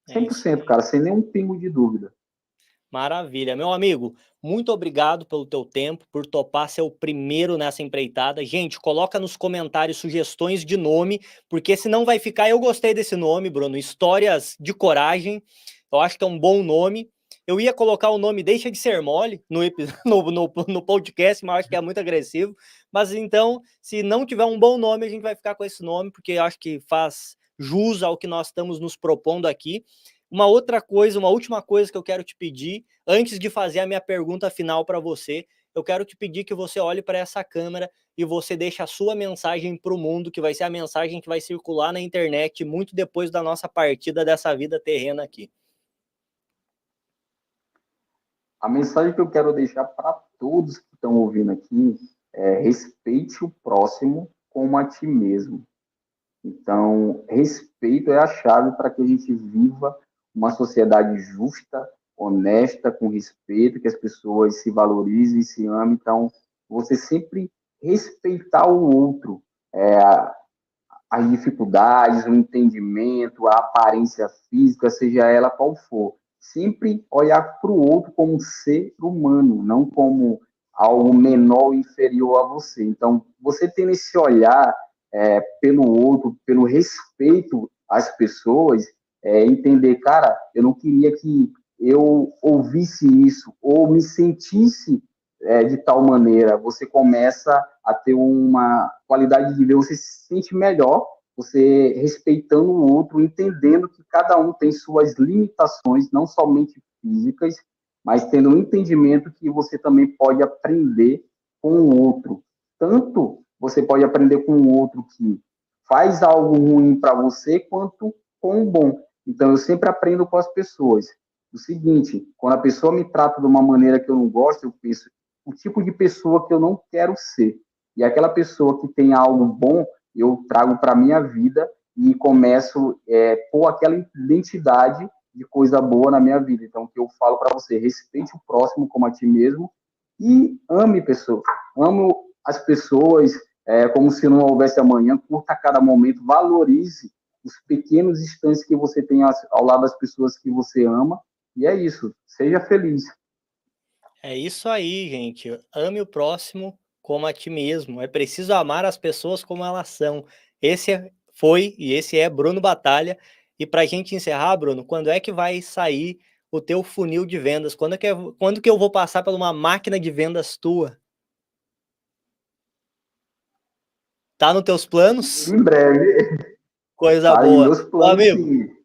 [SPEAKER 1] É
[SPEAKER 2] cem por
[SPEAKER 1] isso
[SPEAKER 2] cento,
[SPEAKER 1] aí.
[SPEAKER 2] cara, sem nenhum pingo de dúvida.
[SPEAKER 1] Maravilha. Meu amigo, muito obrigado pelo teu tempo, por topar ser o primeiro nessa empreitada. Gente, coloca nos comentários sugestões de nome, porque senão vai ficar. Eu gostei desse nome, Bruno. Histórias de Coragem. Eu acho que é um bom nome. Eu ia colocar o nome Deixa de Ser Mole no podcast, mas acho que é muito agressivo. Mas então, se não tiver um bom nome, a gente vai ficar com esse nome, porque eu acho que faz jus ao que nós estamos nos propondo aqui. Uma outra coisa, uma última coisa que eu quero te pedir, antes de fazer a minha pergunta final para você, eu quero te pedir que você olhe para essa câmera e você deixe a sua mensagem para o mundo, que vai ser a mensagem que vai circular na internet muito depois da nossa partida dessa vida terrena aqui.
[SPEAKER 2] A mensagem que eu quero deixar para todos que estão ouvindo aqui é: respeite o próximo como a ti mesmo. Então, respeito é a chave para que a gente viva uma sociedade justa, honesta, com respeito, que as pessoas se valorizem, se amem. Então, você sempre respeitar o outro, é, as dificuldades, o entendimento, a aparência física, seja ela qual for. Sempre olhar para o outro como um ser humano, não como algo menor ou inferior a você. Então, você tendo esse olhar pelo outro, pelo respeito às pessoas, entender, cara, eu não queria que eu ouvisse isso ou me sentisse de tal maneira. Você começa a ter uma qualidade de vida, você se sente melhor, você respeitando o outro, entendendo que cada um tem suas limitações, não somente físicas, mas tendo um entendimento que você também pode aprender com o outro. Tanto você pode aprender com o outro que faz algo ruim para você, quanto com o bom. Então, eu sempre aprendo com as pessoas. O seguinte, quando a pessoa me trata de uma maneira que eu não gosto, eu penso, o tipo de pessoa que eu não quero ser. E aquela pessoa que tem algo bom, eu trago para a minha vida e começo pôr aquela identidade de coisa boa na minha vida. Então, o que eu falo para você, respeite o próximo como a ti mesmo e ame pessoas. Ame as pessoas como se não houvesse amanhã, curta cada momento, valorize os pequenos instantes que você tem ao lado das pessoas que você ama, e é isso, seja feliz.
[SPEAKER 1] É isso aí, gente. Ame o próximo como a ti mesmo. É preciso amar as pessoas como elas são. Foi e esse é Bruno Batalha. E para a gente encerrar, Bruno, quando é que vai sair o teu funil de vendas? Quando que eu vou passar por uma máquina de vendas tua? Tá nos teus planos?
[SPEAKER 2] Em breve,
[SPEAKER 1] Coisa
[SPEAKER 2] tá em
[SPEAKER 1] boa.
[SPEAKER 2] meus
[SPEAKER 1] Ô,
[SPEAKER 2] planos,
[SPEAKER 1] amigo,
[SPEAKER 2] sim.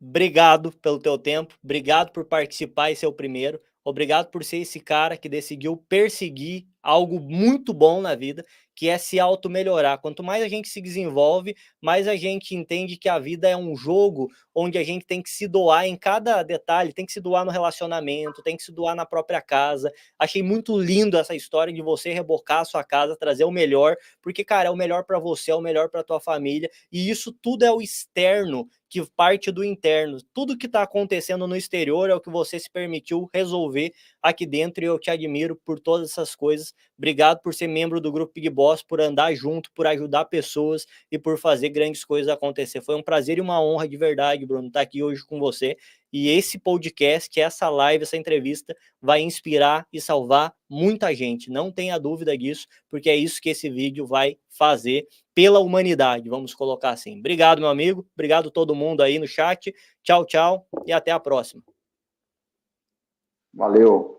[SPEAKER 1] obrigado pelo teu tempo, obrigado por participar e ser o primeiro, obrigado por ser esse cara que decidiu perseguir algo muito bom na vida, que é se auto-melhorar. Quanto mais a gente se desenvolve, mais a gente entende que a vida é um jogo onde a gente tem que se doar em cada detalhe, tem que se doar no relacionamento, tem que se doar na própria casa. Achei muito lindo essa história de você rebocar a sua casa, trazer o melhor, porque, cara, é o melhor para você, é o melhor para tua família, e isso tudo é o externo que parte do interno. Tudo que está acontecendo no exterior é o que você se permitiu resolver aqui dentro, e eu te admiro por todas essas coisas. Obrigado por ser membro do Grupo Big Boss, por andar junto, por ajudar pessoas e por fazer grandes coisas acontecer. Foi um prazer e uma honra de verdade, Bruno, estar aqui hoje com você. E esse podcast, essa live, essa entrevista vai inspirar e salvar muita gente. Não tenha dúvida disso, porque é isso que esse vídeo vai fazer pela humanidade, vamos colocar assim. Obrigado, meu amigo. Obrigado a todo mundo aí no chat. Tchau, tchau e até a próxima.
[SPEAKER 2] Valeu.